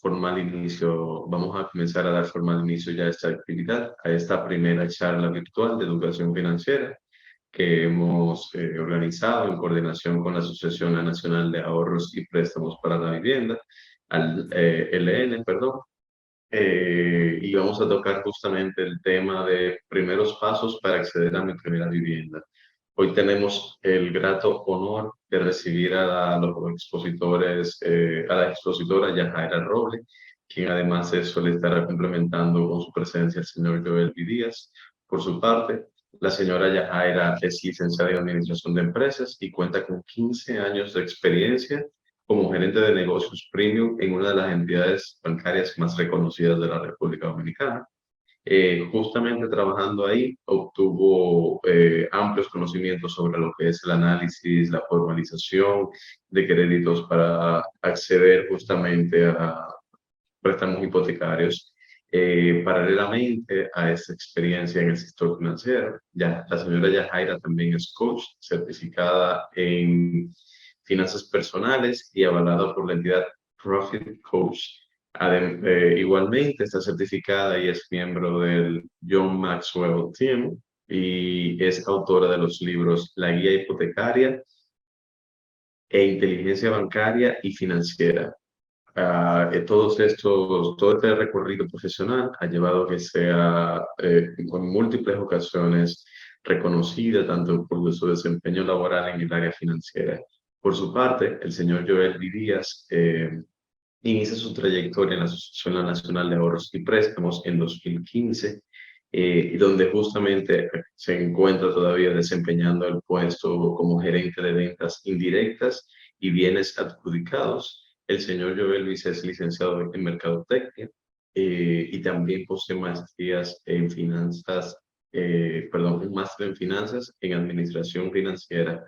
formal inicio, vamos a comenzar a dar formal inicio ya a esta actividad, a esta primera charla virtual de educación financiera que hemos organizado en coordinación con la Asociación Nacional de Ahorros y Préstamos para la Vivienda, al LN, perdón. Y vamos a tocar justamente el tema de primeros pasos para acceder a mi primera vivienda. Hoy tenemos el grato honor de recibir a los expositores, a la expositora Yajaira Roble, quien además de eso le estará complementando con su presencia el señor Joel V. Díaz. Por su parte, la señora Yajaira es licenciada en Administración de Empresas y cuenta con 15 años de experiencia como gerente de negocios premium en una de las entidades bancarias más reconocidas de la República Dominicana. Justamente trabajando ahí, obtuvo amplios conocimientos sobre lo que es el análisis, la formalización de créditos para acceder justamente a préstamos hipotecarios. Paralelamente a esta experiencia en el sector financiero, ya, la señora Yajaira también es coach certificada en finanzas personales y avalada por la entidad Profit Coach. Igualmente está certificada y es miembro del John Maxwell Team y es autora de los libros La Guía Hipotecaria e Inteligencia Bancaria y Financiera. Todo este recorrido profesional ha llevado a que sea en múltiples ocasiones reconocida tanto por su desempeño laboral en el área financiera. Por su parte, el señor Joel V. Díaz inicia su trayectoria en la Asociación Nacional de Ahorros y Préstamos en 2015, y donde justamente se encuentra todavía desempeñando el puesto como gerente de ventas indirectas y bienes adjudicados. El señor Joel Luis es licenciado en Mercadotecnia y también posee maestrías en finanzas, un máster en finanzas en administración financiera.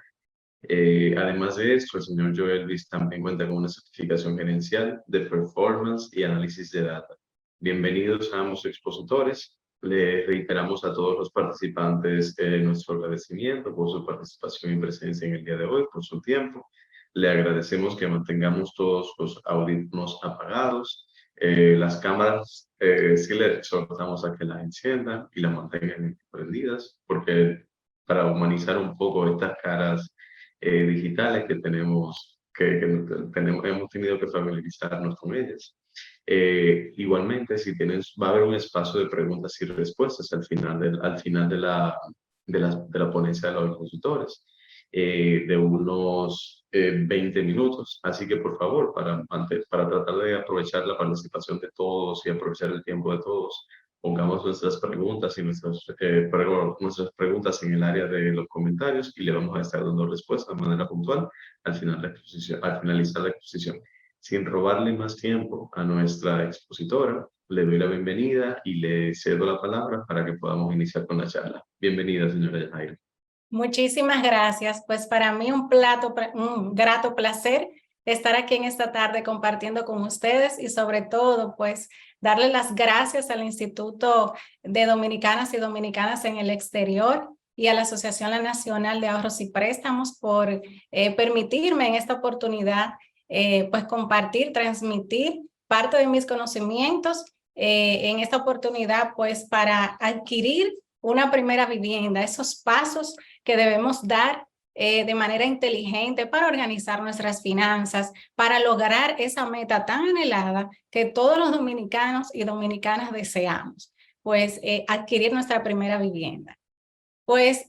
Además de esto, el señor Joel Luis también cuenta con una certificación gerencial de performance y análisis de data. Bienvenidos a ambos expositores. Le reiteramos a todos los participantes nuestro agradecimiento por su participación y presencia en el día de hoy, por su tiempo. Le agradecemos que mantengamos todos los audífonos apagados. Las cámaras, sí le exhortamos a que las enciendan y las mantengan prendidas, porque para humanizar un poco estas caras digitales que tenemos, hemos tenido que familiarizarnos con ellas. Igualmente, si tienes, va a haber un espacio de preguntas y respuestas al final de la ponencia de los expositores, de unos 20 minutos. Así que, por favor, para tratar de aprovechar la participación de todos y aprovechar el tiempo de todos, pongamos nuestras preguntas y nuestras preguntas en el área de los comentarios y le vamos a estar dando respuesta de manera puntual al finalizar la exposición. Sin robarle más tiempo a nuestra expositora, le doy la bienvenida y le cedo la palabra para que podamos iniciar con la charla. Bienvenida, señora Jairo. Muchísimas gracias. Pues para mí un grato placer estar aquí en esta tarde compartiendo con ustedes y sobre todo pues darle las gracias al Instituto de Dominicanas y Dominicanas en el Exterior y a la Asociación Nacional de Ahorros y Préstamos por permitirme en esta oportunidad pues compartir, transmitir parte de mis conocimientos en esta oportunidad pues para adquirir una primera vivienda, esos pasos que debemos dar de manera inteligente para organizar nuestras finanzas, para lograr esa meta tan anhelada que todos los dominicanos y dominicanas deseamos, pues adquirir nuestra primera vivienda. Pues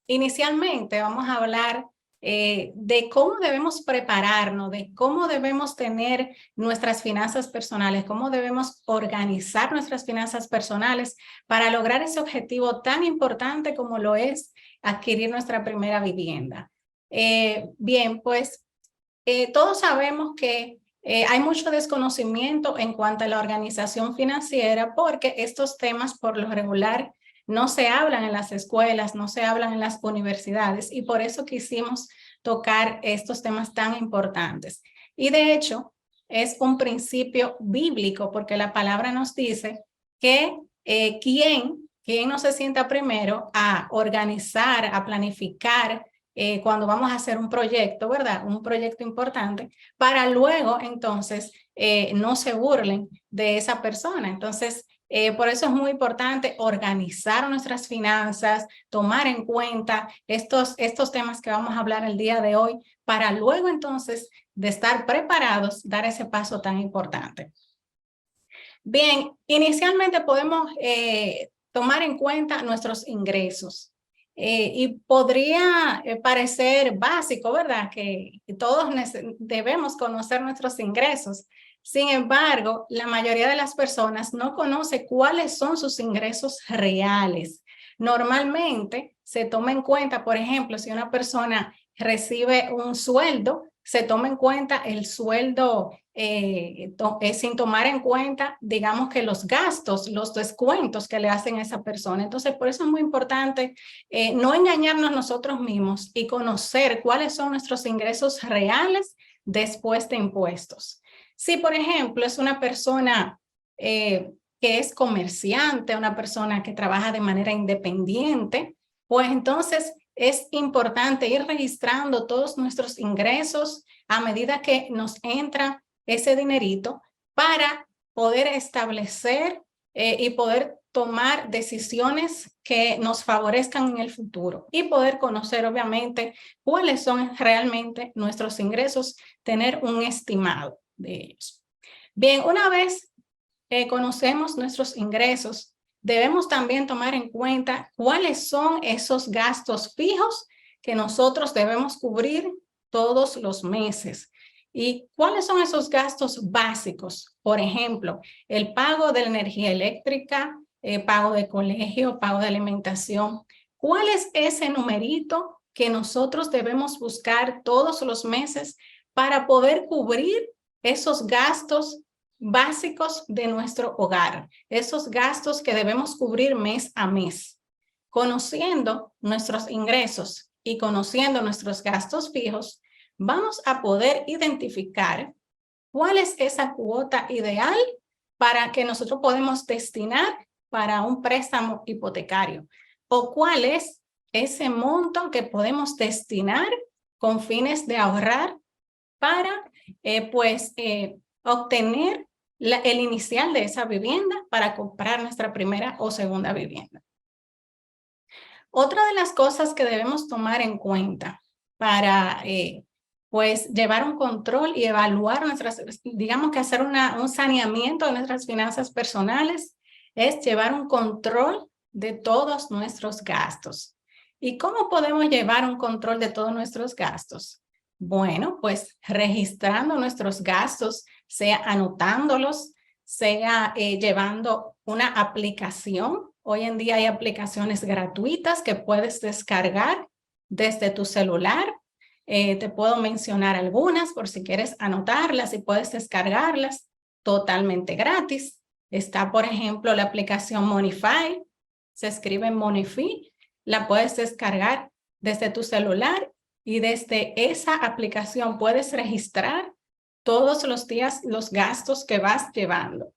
inicialmente vamos a hablar de cómo debemos prepararnos, de cómo debemos tener nuestras finanzas personales, cómo debemos organizar nuestras finanzas personales para lograr ese objetivo tan importante como lo es adquirir nuestra primera vivienda. Bien, pues todos sabemos que hay mucho desconocimiento en cuanto a la organización financiera porque estos temas por lo regular no se hablan en las escuelas, no se hablan en las universidades y por eso quisimos tocar estos temas tan importantes. Y de hecho, es un principio bíblico porque la palabra nos dice que ¿quién no se sienta primero a organizar, a planificar cuando vamos a hacer un proyecto, ¿verdad? Un proyecto importante, para luego entonces no se burlen de esa persona. Entonces, por eso es muy importante organizar nuestras finanzas, tomar en cuenta estos temas que vamos a hablar el día de hoy, para luego entonces de estar preparados, dar ese paso tan importante. Bien, inicialmente podemos tomar en cuenta nuestros ingresos. Y podría parecer básico, ¿verdad? Que todos debemos conocer nuestros ingresos. Sin embargo, la mayoría de las personas no conoce cuáles son sus ingresos reales. Normalmente se toma en cuenta, por ejemplo, si una persona recibe un sueldo, se toma en cuenta el sueldo sin tomar en cuenta, digamos, que los gastos, los descuentos que le hacen a esa persona. Entonces, por eso es muy importante no engañarnos nosotros mismos y conocer cuáles son nuestros ingresos reales después de impuestos. Si, por ejemplo, es una persona que es comerciante, una persona que trabaja de manera independiente, pues entonces es importante ir registrando todos nuestros ingresos a medida que nos entra ese dinerito, para poder establecer y poder tomar decisiones que nos favorezcan en el futuro y poder conocer obviamente cuáles son realmente nuestros ingresos, tener un estimado de ellos. Bien, una vez conocemos nuestros ingresos, debemos también tomar en cuenta cuáles son esos gastos fijos que nosotros debemos cubrir todos los meses. ¿Y cuáles son esos gastos básicos? Por ejemplo, el pago de la energía eléctrica, pago de colegio, pago de alimentación. ¿Cuál es ese numerito que nosotros debemos buscar todos los meses para poder cubrir esos gastos básicos de nuestro hogar, esos gastos que debemos cubrir mes a mes? Conociendo nuestros ingresos y conociendo nuestros gastos fijos, vamos a poder identificar cuál es esa cuota ideal para que nosotros podemos destinar para un préstamo hipotecario, o cuál es ese monto que podemos destinar con fines de ahorrar para obtener el inicial de esa vivienda para comprar nuestra primera o segunda vivienda. Otra de las cosas que debemos tomar en cuenta para llevar un control y evaluar nuestras, digamos que hacer un saneamiento de nuestras finanzas personales, es llevar un control de todos nuestros gastos. ¿Y cómo podemos llevar un control de todos nuestros gastos? Bueno, pues registrando nuestros gastos, sea anotándolos, sea llevando una aplicación. Hoy en día hay aplicaciones gratuitas que puedes descargar desde tu celular. Te puedo mencionar algunas por si quieres anotarlas y puedes descargarlas totalmente gratis. Está, por ejemplo, la aplicación Monify, se escribe Monify, la puedes descargar desde tu celular y desde esa aplicación puedes registrar todos los días los gastos que vas llevando.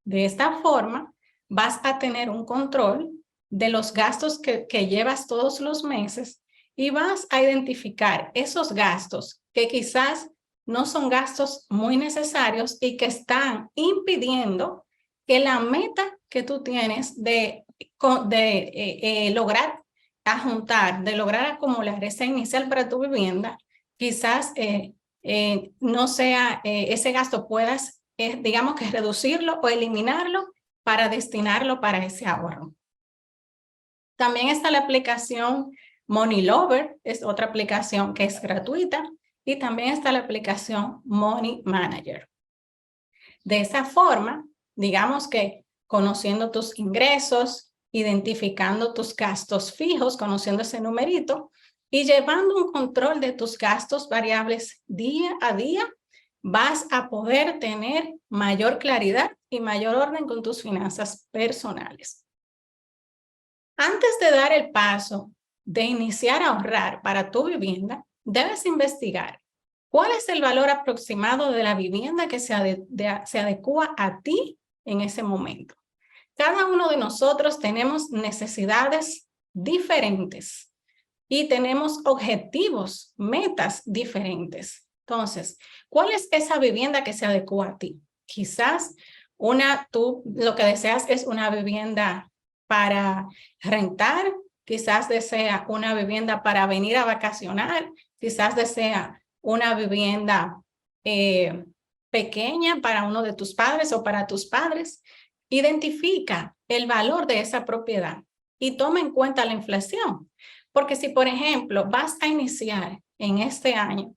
De esta forma, vas a tener un control de los gastos que llevas todos los meses y vas a identificar esos gastos que quizás no son gastos muy necesarios y que están impidiendo que la meta que tú tienes de lograr juntar, de lograr acumular ese inicial para tu vivienda, quizás no sea ese gasto, puedas, digamos que reducirlo o eliminarlo para destinarlo para ese ahorro. También está la aplicación Money Lover, es otra aplicación que es gratuita, y también está la aplicación Money Manager. De esa forma, digamos que conociendo tus ingresos, identificando tus gastos fijos, conociendo ese numerito y llevando un control de tus gastos variables día a día, vas a poder tener mayor claridad y mayor orden con tus finanzas personales. Antes de dar el paso de iniciar a ahorrar para tu vivienda, debes investigar cuál es el valor aproximado de la vivienda que se adecua a ti en ese momento. Cada uno de nosotros tenemos necesidades diferentes y tenemos objetivos, metas diferentes. Entonces, ¿cuál es esa vivienda que se adecua a ti? Quizás tú lo que deseas es una vivienda para rentar, quizás desea una vivienda para venir a vacacionar, quizás desea una vivienda pequeña para uno de tus padres o para tus padres. Identifica el valor de esa propiedad y toma en cuenta la inflación. Porque si, por ejemplo, vas a iniciar en este año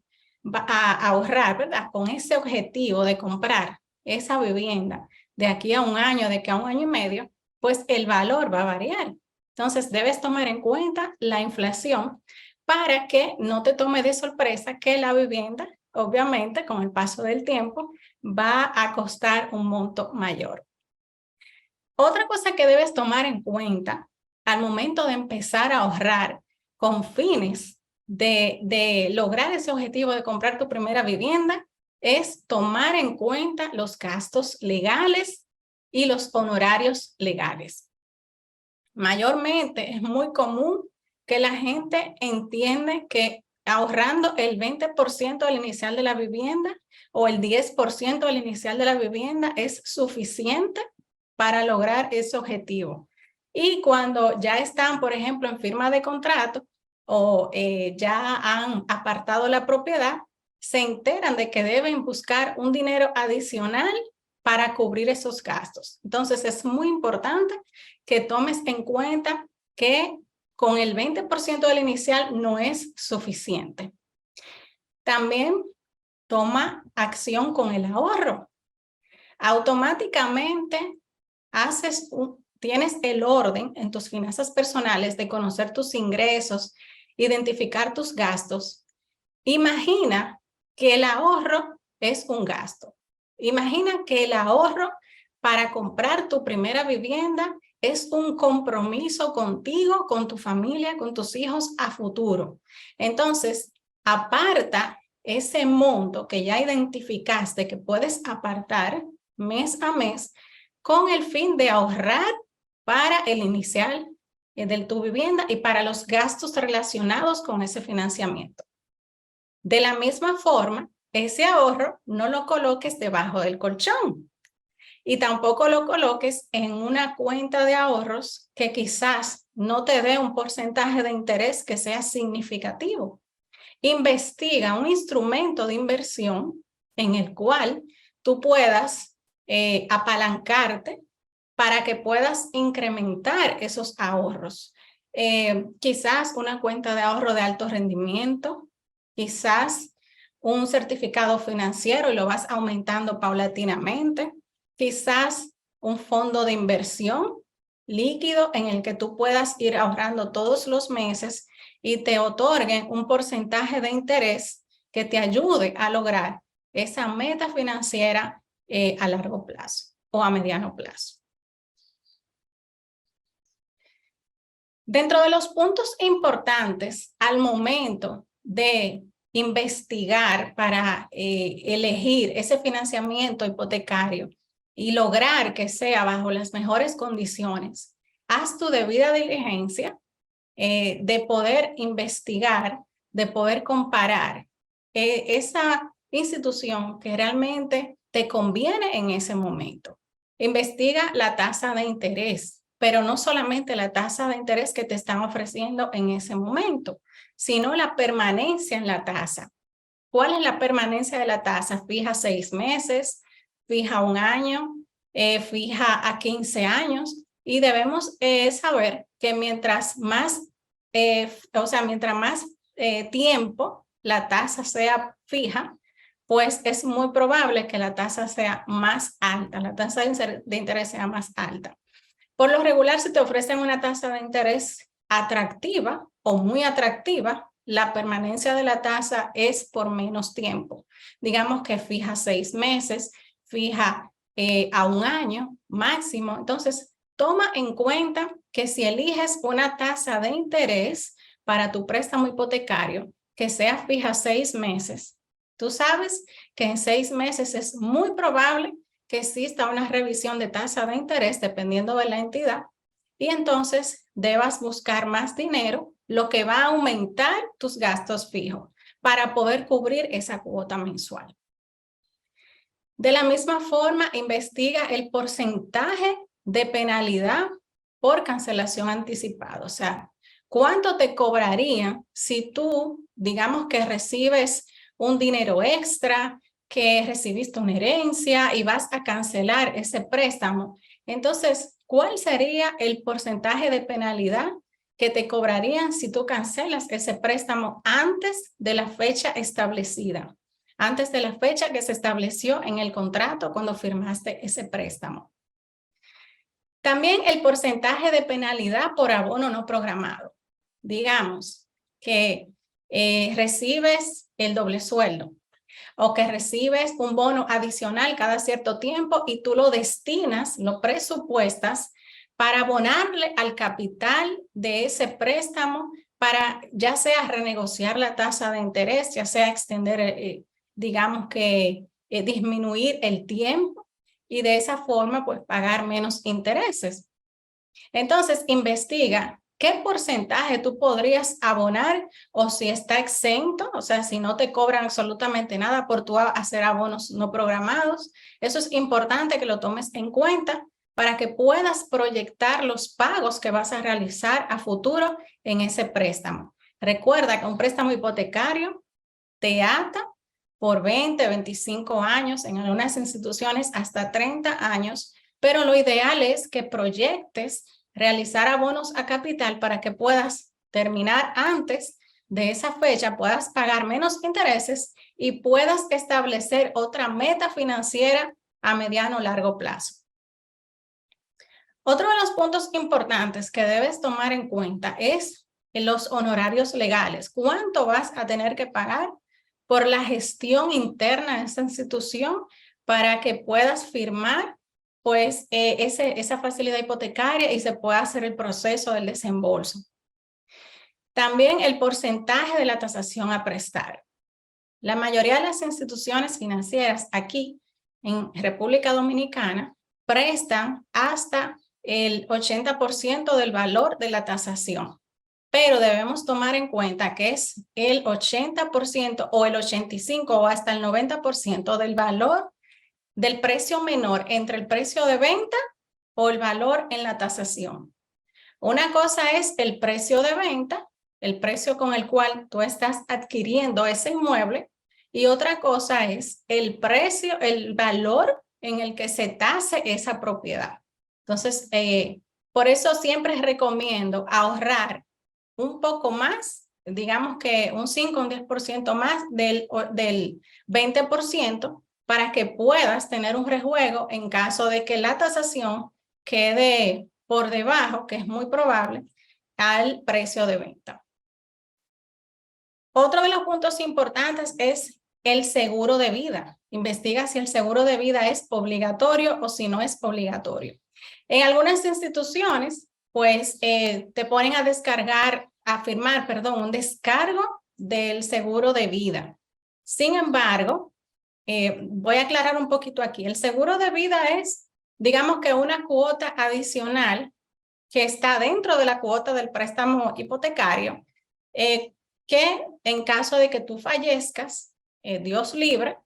a ahorrar, ¿verdad? Con ese objetivo de comprar esa vivienda de aquí a un año, de aquí a un año y medio, pues el valor va a variar. Entonces, debes tomar en cuenta la inflación para que no te tome de sorpresa que la vivienda, obviamente, con el paso del tiempo, va a costar un monto mayor. Otra cosa que debes tomar en cuenta al momento de empezar a ahorrar con fines de lograr ese objetivo de comprar tu primera vivienda es tomar en cuenta los gastos legales y los honorarios legales. Mayormente es muy común que la gente entiende que ahorrando el 20% del inicial de la vivienda o el 10% del inicial de la vivienda es suficiente para lograr ese objetivo. Y cuando ya están, por ejemplo, en firma de contrato o ya han apartado la propiedad, se enteran de que deben buscar un dinero adicional para cubrir esos gastos. Entonces, es muy importante que tomes en cuenta que con el 20% del inicial no es suficiente. También toma acción con el ahorro. Automáticamente tienes el orden en tus finanzas personales de conocer tus ingresos, identificar tus gastos. Imagina que el ahorro es un gasto. Imagina que el ahorro para comprar tu primera vivienda es un compromiso contigo, con tu familia, con tus hijos a futuro. Entonces, aparta ese monto que ya identificaste que puedes apartar mes a mes con el fin de ahorrar para el inicial de tu vivienda y para los gastos relacionados con ese financiamiento. De la misma forma, ese ahorro no lo coloques debajo del colchón y tampoco lo coloques en una cuenta de ahorros que quizás no te dé un porcentaje de interés que sea significativo. Investiga un instrumento de inversión en el cual tú puedas apalancarte para que puedas incrementar esos ahorros. Quizás una cuenta de ahorro de alto rendimiento, quizás un certificado financiero y lo vas aumentando paulatinamente, quizás un fondo de inversión líquido en el que tú puedas ir ahorrando todos los meses y te otorguen un porcentaje de interés que te ayude a lograr esa meta financiera a largo plazo o a mediano plazo. Dentro de los puntos importantes al momento de investigar para elegir ese financiamiento hipotecario y lograr que sea bajo las mejores condiciones, haz tu debida diligencia de poder investigar, de poder comparar esa institución que realmente te conviene en ese momento. Investiga la tasa de interés, pero no solamente la tasa de interés que te están ofreciendo en ese momento, sino la permanencia en la tasa. ¿Cuál es la permanencia de la tasa? Fija 6 meses, fija 1 año, fija a 15 años y debemos saber que mientras más tiempo la tasa sea fija, pues es muy probable que la tasa sea más alta, la tasa de interés sea más alta. Por lo regular, si te ofrecen una tasa de interés atractiva o muy atractiva, la permanencia de la tasa es por menos tiempo. Digamos que fija 6 meses, fija a 1 año máximo. Entonces, toma en cuenta que si eliges una tasa de interés para tu préstamo hipotecario que sea fija 6 meses, tú sabes que en 6 meses es muy probable que exista una revisión de tasa de interés dependiendo de la entidad y entonces debas buscar más dinero, lo que va a aumentar tus gastos fijos. para poder cubrir esa cuota mensual. De la misma forma, investiga el porcentaje de penalidad por cancelación anticipada. O sea, ¿cuánto te cobrarían si tú, digamos que recibes un dinero extra, que recibiste una herencia y vas a cancelar ese préstamo? Entonces, ¿cuál sería el porcentaje de penalidad que te cobrarían si tú cancelas ese préstamo antes de la fecha establecida? Antes de la fecha que se estableció en el contrato cuando firmaste ese préstamo. También el porcentaje de penalidad por abono no programado. Digamos que recibes el doble sueldo o que recibes un bono adicional cada cierto tiempo y tú lo destinas, lo presupuestas para abonarle al capital de ese préstamo para ya sea renegociar la tasa de interés, ya sea extender digamos que disminuir el tiempo y de esa forma pues pagar menos intereses. Entonces investiga qué porcentaje tú podrías abonar o si está exento, o sea, si no te cobran absolutamente nada por tú hacer abonos no programados. Eso es importante que lo tomes en cuenta para que puedas proyectar los pagos que vas a realizar a futuro en ese préstamo. Recuerda que un préstamo hipotecario te ata por 20, 25 años, en algunas instituciones hasta 30 años, pero lo ideal es que proyectes realizar abonos a capital para que puedas terminar antes de esa fecha, puedas pagar menos intereses y puedas establecer otra meta financiera a mediano o largo plazo. Otro de los puntos importantes que debes tomar en cuenta es los honorarios legales. ¿Cuánto vas a tener que pagar por la gestión interna de esta institución para que puedas firmar pues esa facilidad hipotecaria y se pueda hacer el proceso del desembolso? También el porcentaje de la tasación a prestar. La mayoría de las instituciones financieras aquí en República Dominicana prestan hasta el 80% del valor de la tasación. Pero debemos tomar en cuenta que es el 80% o el 85% o hasta el 90% del valor del precio menor entre el precio de venta o el valor en la tasación. Una cosa es el precio de venta, el precio con el cual tú estás adquiriendo ese inmueble, y otra cosa es el precio, el valor en el que se tase esa propiedad. Entonces, por eso siempre recomiendo ahorrar un poco más, digamos que un 5 o un 10% más del 20% para que puedas tener un rejuego en caso de que la tasación quede por debajo, que es muy probable, al precio de venta. Otro de los puntos importantes es el seguro de vida. Investiga si el seguro de vida es obligatorio o si no es obligatorio. En algunas instituciones, pues te ponen a descargar, a firmar, perdón, un descargo del seguro de vida. Sin embargo, voy a aclarar un poquito aquí. El seguro de vida es, digamos que una cuota adicional que está dentro de la cuota del préstamo hipotecario, que en caso de que tú fallezcas, Dios libre,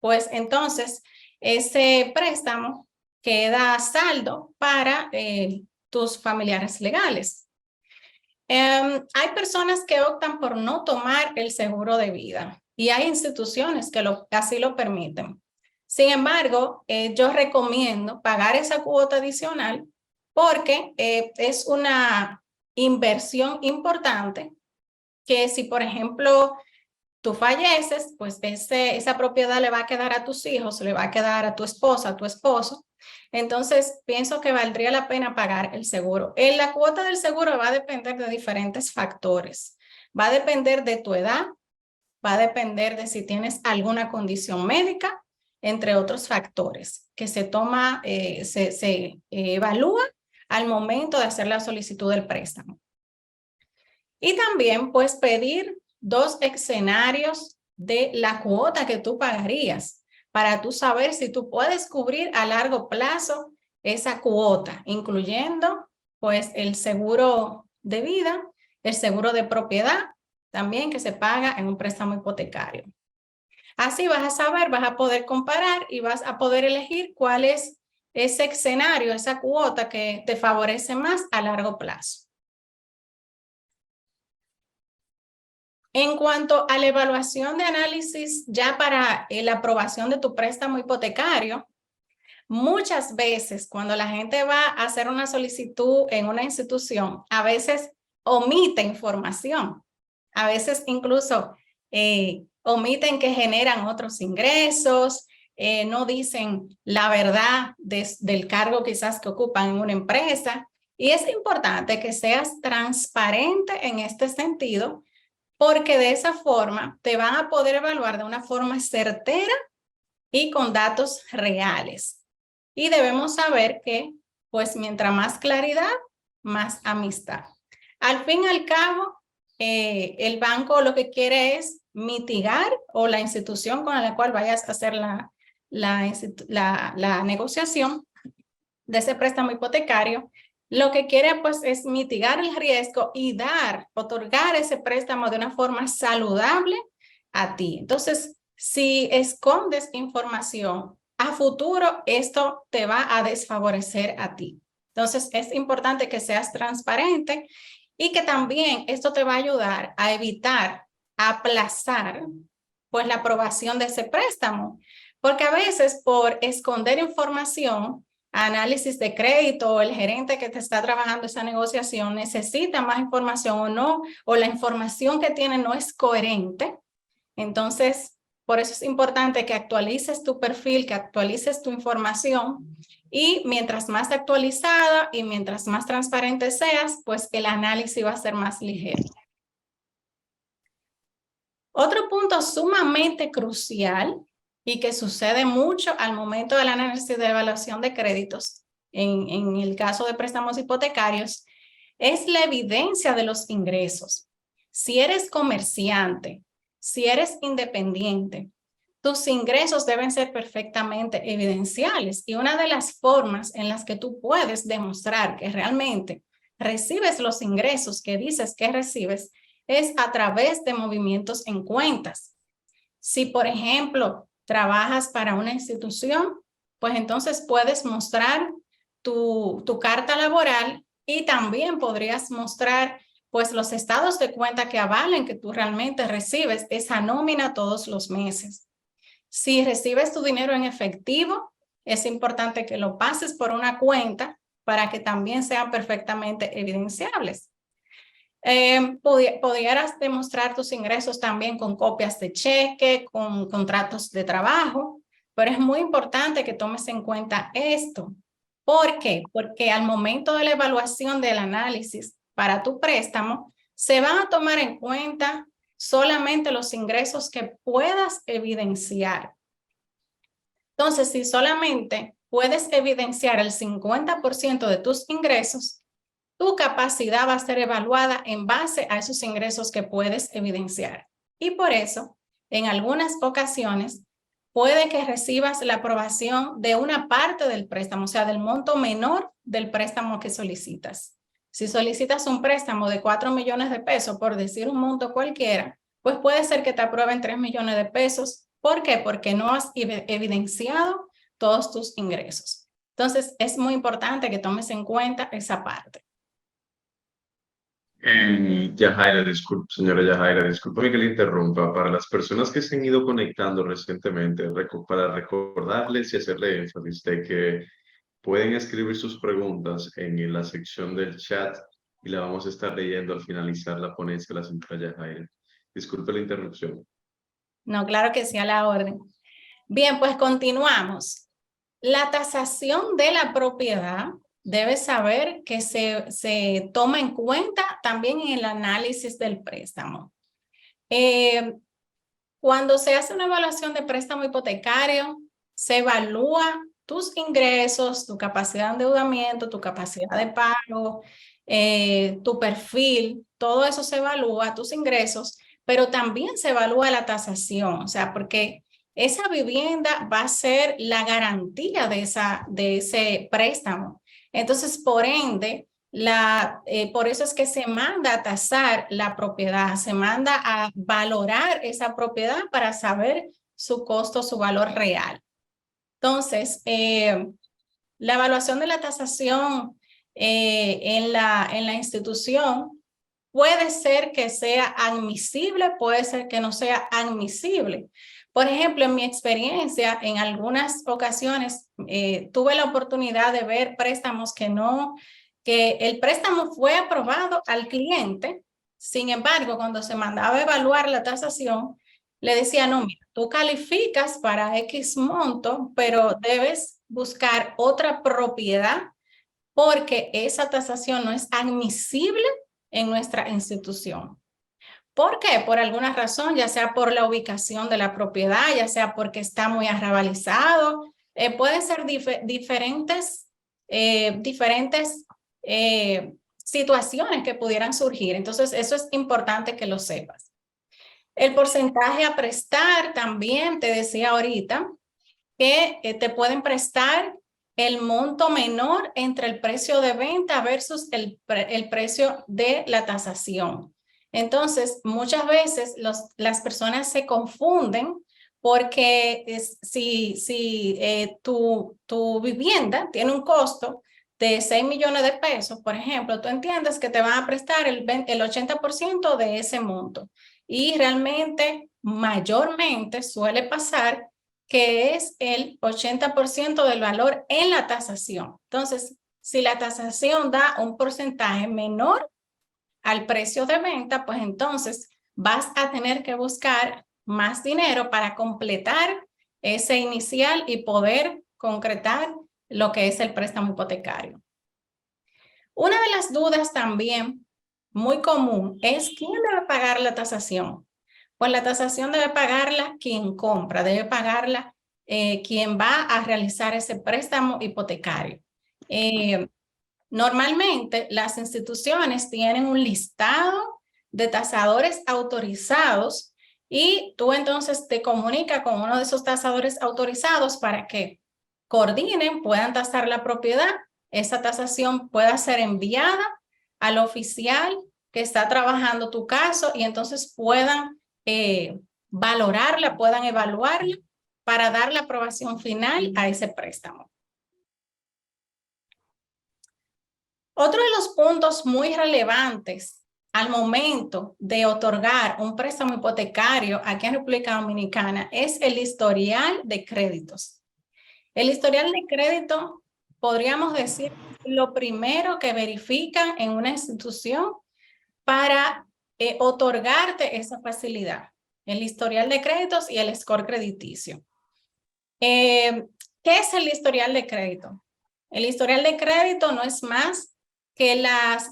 pues entonces ese préstamo queda a saldo para tus familiares legales. Hay personas que optan por no tomar el seguro de vida y hay instituciones que así lo permiten. Sin embargo, yo recomiendo pagar esa cuota adicional porque es una inversión importante que si, por ejemplo, tú falleces, pues esa propiedad le va a quedar a tus hijos, le va a quedar a tu esposa, a tu esposo. Entonces, pienso que valdría la pena pagar el seguro. La cuota del seguro va a depender de diferentes factores. Va a depender de tu edad, va a depender de si tienes alguna condición médica, entre otros factores que se evalúa al momento de hacer la solicitud del préstamo. Y también puedes pedir 2 escenarios de la cuota que tú pagarías para tú saber si tú puedes cubrir a largo plazo esa cuota, incluyendo pues el seguro de vida, el seguro de propiedad, también que se paga en un préstamo hipotecario. Así vas a saber, vas a poder comparar y vas a poder elegir cuál es ese escenario, esa cuota que te favorece más a largo plazo. En cuanto a la evaluación de análisis ya para la aprobación de tu préstamo hipotecario, muchas veces cuando la gente va a hacer una solicitud en una institución, a veces omite información, a veces incluso omiten que generan otros ingresos, no dicen la verdad del cargo quizás que ocupan en una empresa, y es importante que seas transparente en este sentido, porque de esa forma te van a poder evaluar de una forma certera y con datos reales. Y debemos saber que, pues, mientras más claridad, más amistad. Al fin y al cabo, el banco lo que quiere es mitigar, o la institución con la cual vayas a hacer la negociación de ese préstamo hipotecario, lo que quiere pues es mitigar el riesgo y otorgar ese préstamo de una forma saludable a ti. Entonces, si escondes información, a futuro esto te va a desfavorecer a ti. Entonces, es importante que seas transparente y que también esto te va a ayudar a evitar aplazar pues la aprobación de ese préstamo, porque a veces por esconder información, análisis de crédito, o el gerente que te está trabajando esa negociación necesita más información o no, o la información que tiene no es coherente. Entonces, por eso es importante que actualices tu perfil, que actualices tu información, y mientras más actualizada y mientras más transparente seas, pues el análisis va a ser más ligero. Otro punto sumamente crucial y que sucede mucho al momento del análisis de evaluación de créditos, en el caso de préstamos hipotecarios, es la evidencia de los ingresos. Si eres comerciante, si eres independiente, tus ingresos deben ser perfectamente evidenciables, y una de las formas en las que tú puedes demostrar que realmente recibes los ingresos que dices que recibes es a través de movimientos en cuentas. Si, por ejemplo, trabajas para una institución, pues entonces puedes mostrar tu carta laboral, y también podrías mostrar pues los estados de cuenta que avalen que tú realmente recibes esa nómina todos los meses. Si recibes tu dinero en efectivo, es importante que lo pases por una cuenta para que también sean perfectamente evidenciables. Pudieras demostrar tus ingresos también con copias de cheque, con contratos de trabajo, pero es muy importante que tomes en cuenta esto. ¿Por qué? Porque al momento de la evaluación del análisis para tu préstamo, se van a tomar en cuenta solamente los ingresos que puedas evidenciar. Entonces, si solamente puedes evidenciar el 50% de tus ingresos, tu capacidad va a ser evaluada en base a esos ingresos que puedes evidenciar. Y por eso, en algunas ocasiones, puede que recibas la aprobación de una parte del préstamo, o sea, del monto menor del préstamo que solicitas. Si solicitas un préstamo de 4 millones de pesos, por decir un monto cualquiera, pues puede ser que te aprueben 3 millones de pesos. ¿Por qué? Porque no has evidenciado todos tus ingresos. Entonces, es muy importante que tomes en cuenta esa parte. Señora Yajaira, discúlpeme que le interrumpa. Para las personas que se han ido conectando recientemente, para recordarles y hacerle énfasis de que pueden escribir sus preguntas en la sección del chat, y la vamos a estar leyendo al finalizar la ponencia de la señora Yajaira. Disculpe la interrupción. No, claro que sí, a la orden. Bien, pues continuamos. La tasación de la propiedad, debes saber que se toma en cuenta también en el análisis del préstamo. Cuando se hace una evaluación de préstamo hipotecario, se evalúa tus ingresos, tu capacidad de endeudamiento, tu capacidad de pago, tu perfil, todo eso se evalúa, tus ingresos, pero también se evalúa la tasación, o sea, porque esa vivienda va a ser la garantía de ese préstamo. Entonces, por ende, Por eso es que se manda a tasar la propiedad, se manda a valorar esa propiedad para saber su costo, su valor real. Entonces, la evaluación de la tasación en la institución puede ser que sea admisible, puede ser que no sea admisible. Por ejemplo, en mi experiencia, en algunas ocasiones tuve la oportunidad de ver préstamos que el préstamo fue aprobado al cliente. Sin embargo, cuando se mandaba a evaluar la tasación, le decía, no, mira, tú calificas para X monto, pero debes buscar otra propiedad porque esa tasación no es admisible en nuestra institución. ¿Por qué? Por alguna razón, ya sea por la ubicación de la propiedad, ya sea porque está muy arrabalizado, pueden ser diferentes situaciones que pudieran surgir. Entonces, eso es importante que lo sepas. El porcentaje a prestar también, te decía ahorita, que te pueden prestar el monto menor entre el precio de venta versus el precio de la tasación. Entonces, muchas veces las personas se confunden porque si tu vivienda tiene un costo de 6 millones de pesos, por ejemplo, tú entiendes que te van a prestar el 80% de ese monto. Y realmente, mayormente suele pasar que es el 80% del valor en la tasación. Entonces, si la tasación da un porcentaje menor al precio de venta, pues entonces vas a tener que buscar más dinero para completar ese inicial y poder concretar lo que es el préstamo hipotecario. Una de las dudas también muy común es ¿quién debe pagar la tasación? Pues la tasación debe pagarla quien compra, debe pagarla quien va a realizar ese préstamo hipotecario. Normalmente las instituciones tienen un listado de tasadores autorizados y tú entonces te comunicas con uno de esos tasadores autorizados para que coordinen, puedan tasar la propiedad, esa tasación pueda ser enviada al oficial que está trabajando tu caso y entonces puedan valorarla, puedan evaluarla para dar la aprobación final a ese préstamo. Otro de los puntos muy relevantes al momento de otorgar un préstamo hipotecario aquí en República Dominicana es el historial de créditos. El historial de crédito, podríamos decir, lo primero que verifican en una institución para otorgarte esa facilidad. El historial de créditos y el score crediticio. ¿Qué es el historial de crédito? El historial de crédito no es más que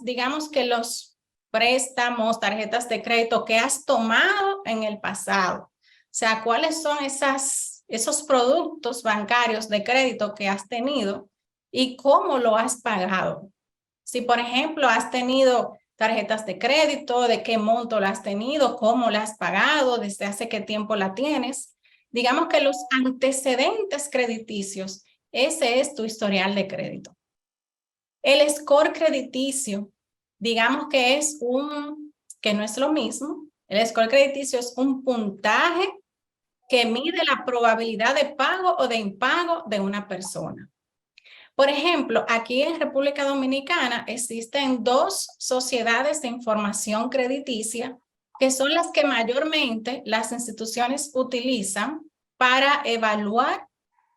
digamos que los préstamos, tarjetas de crédito que has tomado en el pasado. O sea, cuáles son esos productos bancarios de crédito que has tenido y cómo lo has pagado. Si, por ejemplo, has tenido tarjetas de crédito, de qué monto la has tenido, cómo la has pagado, desde hace qué tiempo la tienes. Digamos que los antecedentes crediticios, ese es tu historial de crédito. El score crediticio, digamos que que no es lo mismo. El score crediticio es un puntaje que mide la probabilidad de pago o de impago de una persona. Por ejemplo, aquí en República Dominicana existen dos sociedades de información crediticia que son las que mayormente las instituciones utilizan para evaluar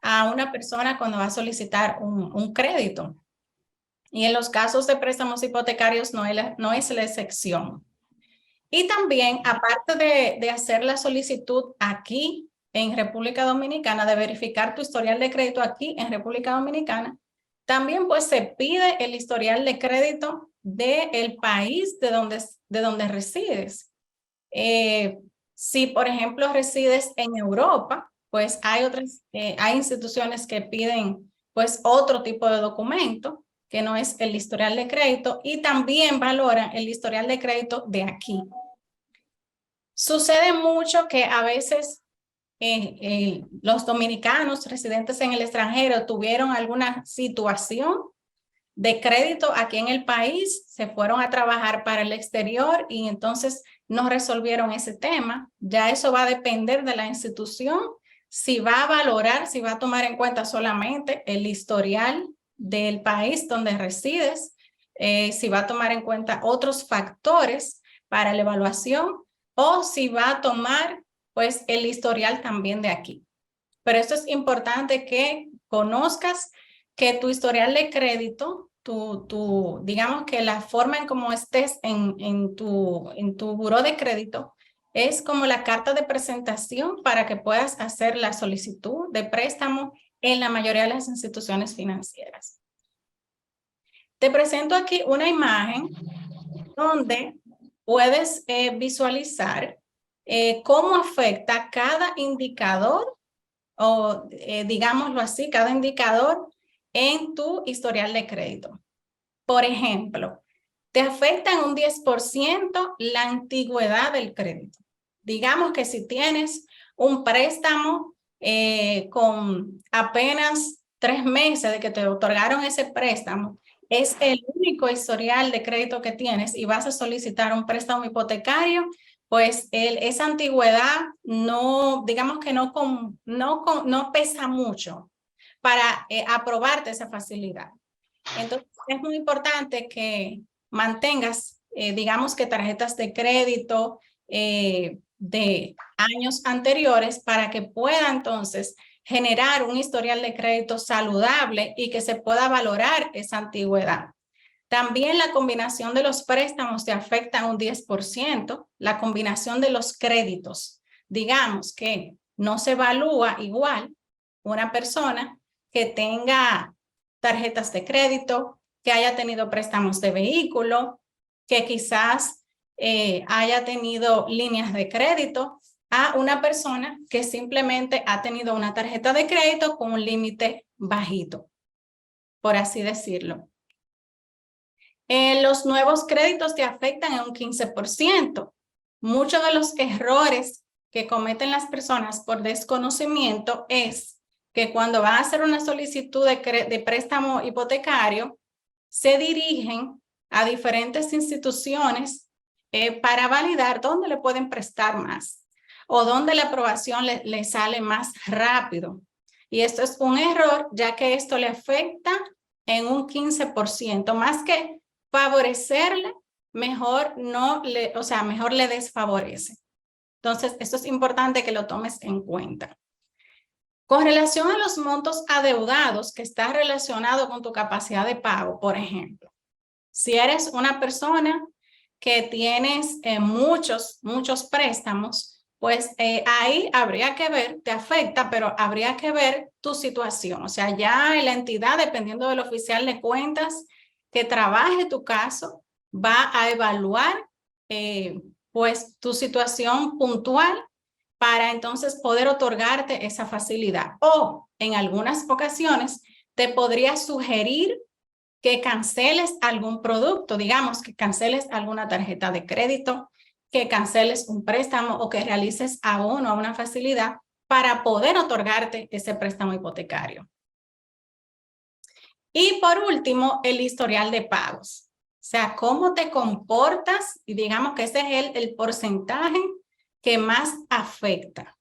a una persona cuando va a solicitar un crédito. Y en los casos de préstamos hipotecarios no es la excepción. Y también, aparte de hacer la solicitud aquí en República Dominicana, de verificar tu historial de crédito aquí en República Dominicana, también pues se pide el historial de crédito del país de donde resides. Si, por ejemplo, resides en Europa, pues hay instituciones que piden pues otro tipo de documento que no es el historial de crédito y también valoran el historial de crédito de aquí. Sucede mucho que a veces los dominicanos residentes en el extranjero tuvieron alguna situación de crédito aquí en el país, se fueron a trabajar para el exterior y entonces no resolvieron ese tema. Ya eso va a depender de la institución, si va a valorar, si va a tomar en cuenta solamente el historial del país donde resides, si va a tomar en cuenta otros factores para la evaluación o si va a tomar pues el historial también de aquí. Pero esto es importante que conozcas que tu historial de crédito, digamos que la forma en cómo estés en tu buró de crédito es como la carta de presentación para que puedas hacer la solicitud de préstamo en la mayoría de las instituciones financieras. Te presento aquí una imagen donde puedes visualizar cómo afecta cada indicador o digámoslo así, cada indicador en tu historial de crédito. Por ejemplo, te afecta en un 10% la antigüedad del crédito. Digamos que si tienes un préstamo con apenas 3 meses de que te otorgaron ese préstamo, es el único historial de crédito que tienes y vas a solicitar un préstamo hipotecario, pues esa antigüedad no, digamos que no pesa mucho para aprobarte esa facilidad. Entonces, es muy importante que mantengas, digamos que tarjetas de crédito de años anteriores para que pueda entonces generar un historial de crédito saludable y que se pueda valorar esa antigüedad. También la combinación de los préstamos te afecta un 10%, la combinación de los créditos. Digamos que no se evalúa igual una persona que tenga tarjetas de crédito, que haya tenido préstamos de vehículo, que quizás haya tenido líneas de crédito, a una persona que simplemente ha tenido una tarjeta de crédito con un límite bajito, por así decirlo. Los nuevos créditos te afectan en un 15%. Muchos de los errores que cometen las personas por desconocimiento es que cuando van a hacer una solicitud de préstamo hipotecario, se dirigen a diferentes instituciones para validar dónde le pueden prestar más o dónde la aprobación le sale más rápido. Y esto es un error, ya que esto le afecta en un 15%, más que favorecerle, mejor le desfavorece. Entonces, esto es importante que lo tomes en cuenta. Con relación a los montos adeudados, que está relacionado con tu capacidad de pago, por ejemplo, si eres una persona que tienes muchos préstamos, pues ahí habría que ver, te afecta, pero habría que ver tu situación. O sea, ya la entidad, dependiendo del oficial de cuentas que trabaje tu caso, va a evaluar pues tu situación puntual para entonces poder otorgarte esa facilidad. O en algunas ocasiones te podría sugerir que canceles algún producto, digamos que canceles alguna tarjeta de crédito, que canceles un préstamo o que realices abono a una facilidad para poder otorgarte ese préstamo hipotecario. Y por último, el historial de pagos. O sea, cómo te comportas, y digamos que ese es el porcentaje que más afecta,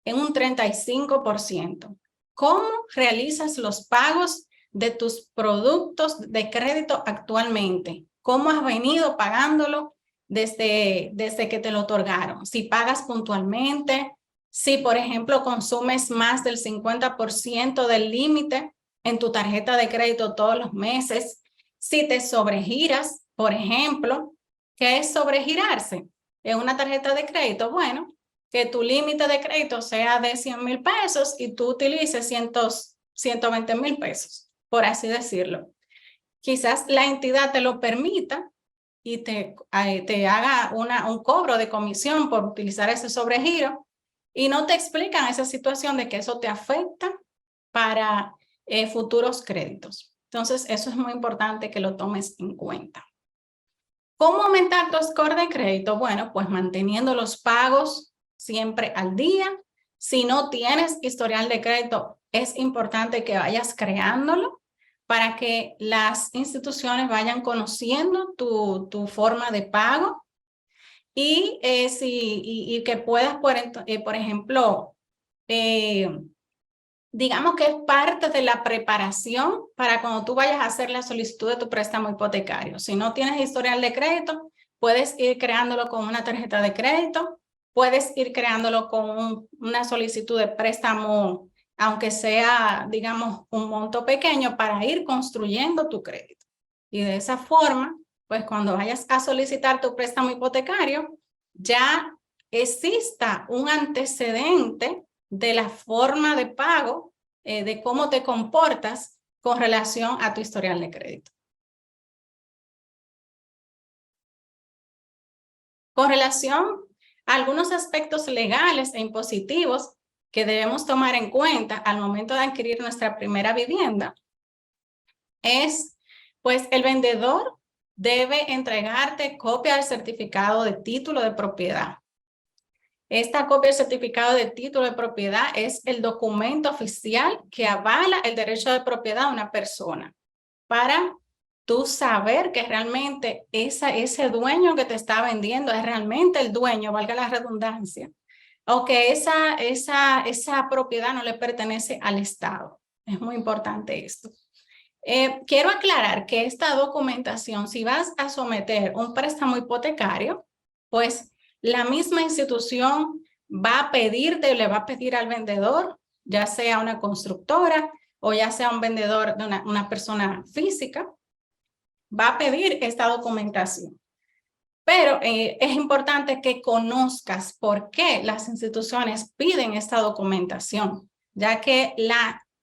en un 35%. ¿Cómo realizas los pagos de tus productos de crédito actualmente? ¿Cómo has venido pagándolo desde que te lo otorgaron? Si pagas puntualmente, si por ejemplo consumes más del 50% del límite en tu tarjeta de crédito todos los meses, si te sobregiras, por ejemplo. ¿Qué es sobregirarse en una tarjeta de crédito? Bueno, que tu límite de crédito sea de 100,000 pesos y tú utilices 120,000 pesos, por así decirlo. Quizás la entidad te lo permita y te haga un cobro de comisión por utilizar ese sobregiro y no te explican esa situación de que eso te afecta para futuros créditos. Entonces, eso es muy importante que lo tomes en cuenta. ¿Cómo aumentar tu score de crédito? Bueno, pues manteniendo los pagos siempre al día. Si no tienes historial de crédito, es importante que vayas creándolo para que las instituciones vayan conociendo tu forma de pago y que puedas, por ejemplo, digamos que es parte de la preparación para cuando tú vayas a hacer la solicitud de tu préstamo hipotecario. Si no tienes historial de crédito, puedes ir creándolo con una tarjeta de crédito, puedes ir creándolo con una solicitud de préstamo, aunque sea, digamos, un monto pequeño, para ir construyendo tu crédito. Y de esa forma, pues cuando vayas a solicitar tu préstamo hipotecario, ya exista un antecedente de la forma de pago, de cómo te comportas con relación a tu historial de crédito. Con relación a algunos aspectos legales e impositivos que debemos tomar en cuenta al momento de adquirir nuestra primera vivienda, es, pues, el vendedor debe entregarte copia del certificado de título de propiedad. Esta copia del certificado de título de propiedad es el documento oficial que avala el derecho de propiedad de una persona, para tú saber que realmente ese dueño que te está vendiendo es realmente el dueño, valga la redundancia, o que esa propiedad no le pertenece al Estado. Es muy importante esto. Quiero aclarar que esta documentación, si vas a someter un préstamo hipotecario, pues la misma institución va a pedirte, le va a pedir al vendedor, ya sea una constructora o ya sea un vendedor de una persona física, va a pedir esta documentación. Pero es importante que conozcas por qué las instituciones piden esta documentación, ya que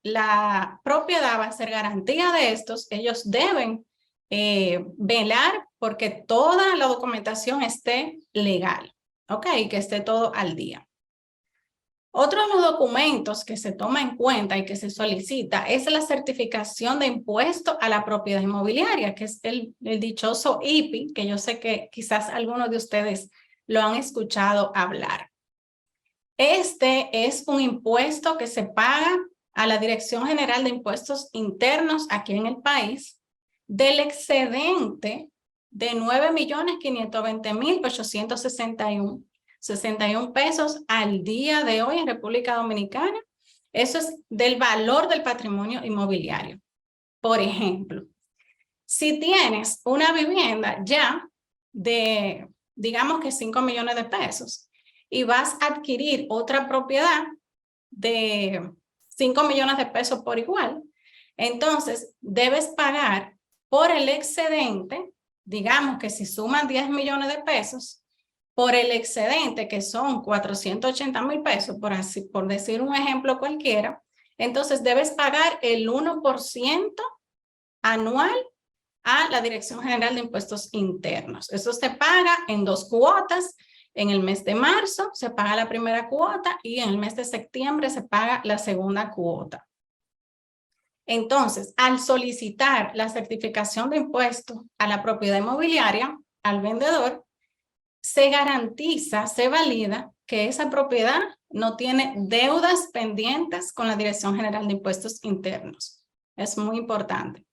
la propiedad va a ser garantía de estos. Ellos deben velar porque toda la documentación esté legal, ¿ok? Que esté todo al día. Otro de los documentos que se toma en cuenta y que se solicita es la certificación de impuesto a la propiedad inmobiliaria, que es el dichoso IPI, que yo sé que quizás algunos de ustedes lo han escuchado hablar. Este es un impuesto que se paga a la Dirección General de Impuestos Internos aquí en el país del excedente de 9.520.861 pesos al día de hoy en República Dominicana. Eso es del valor del patrimonio inmobiliario. Por ejemplo, si tienes una vivienda ya de, digamos que 5 millones de pesos y vas a adquirir otra propiedad de 5 millones de pesos por igual, entonces debes pagar por el excedente, digamos que si suman 10 millones de pesos, por el excedente, que son 480.000 pesos, por decir un ejemplo cualquiera, entonces debes pagar el 1% anual a la Dirección General de Impuestos Internos. Eso se paga en 2 cuotas. En el mes de marzo se paga la primera cuota y en el mes de septiembre se paga la segunda cuota. Entonces, al solicitar la certificación de impuestos a la propiedad inmobiliaria al vendedor, se garantiza, se valida que esa propiedad no tiene deudas pendientes con la Dirección General de Impuestos Internos. Es muy importante.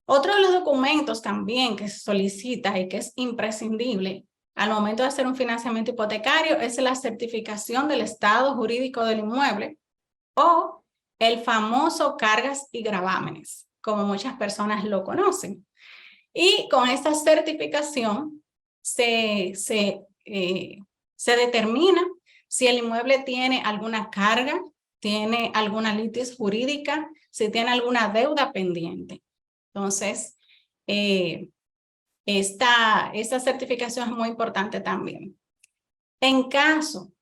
Otro de los documentos también que se solicita y que es imprescindible al momento de hacer un financiamiento hipotecario es la certificación del estado jurídico del inmueble, o el famoso cargas y gravámenes, como muchas personas lo conocen. Y con esta certificación se determina si el inmueble tiene alguna carga, tiene alguna litis jurídica, si tiene alguna deuda pendiente. Entonces, esta certificación es muy importante también. En caso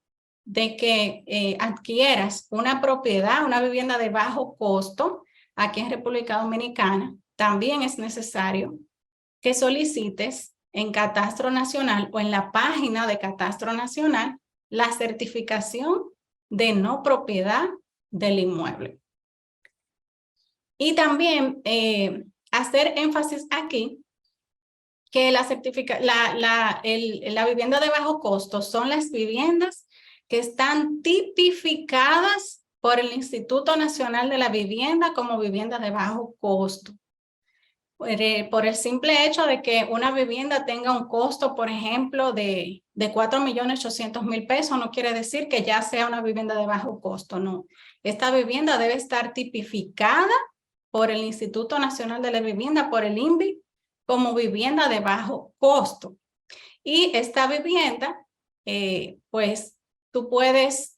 de que adquieras una propiedad, una vivienda de bajo costo aquí en República Dominicana, también es necesario que solicites en Catastro Nacional o en la página de Catastro Nacional la certificación de no propiedad del inmueble. Y también hacer énfasis aquí que la vivienda de bajo costo son las viviendas que están tipificadas por el Instituto Nacional de la Vivienda como vivienda de bajo costo. Por el simple hecho de que una vivienda tenga un costo, por ejemplo, de 4.800.000 pesos, no quiere decir que ya sea una vivienda de bajo costo, no. Esta vivienda debe estar tipificada por el Instituto Nacional de la Vivienda, por el INVI, como vivienda de bajo costo. Y esta vivienda, pues tú puedes,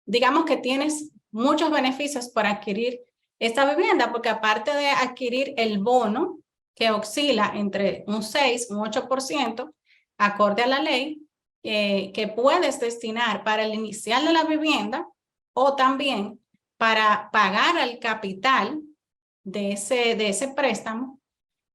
digamos que tienes muchos beneficios para adquirir esta vivienda, porque aparte de adquirir el bono, que oscila entre un 6, un 8%, acorde a la ley, que puedes destinar para el inicial de la vivienda o también para pagar al capital de ese préstamo,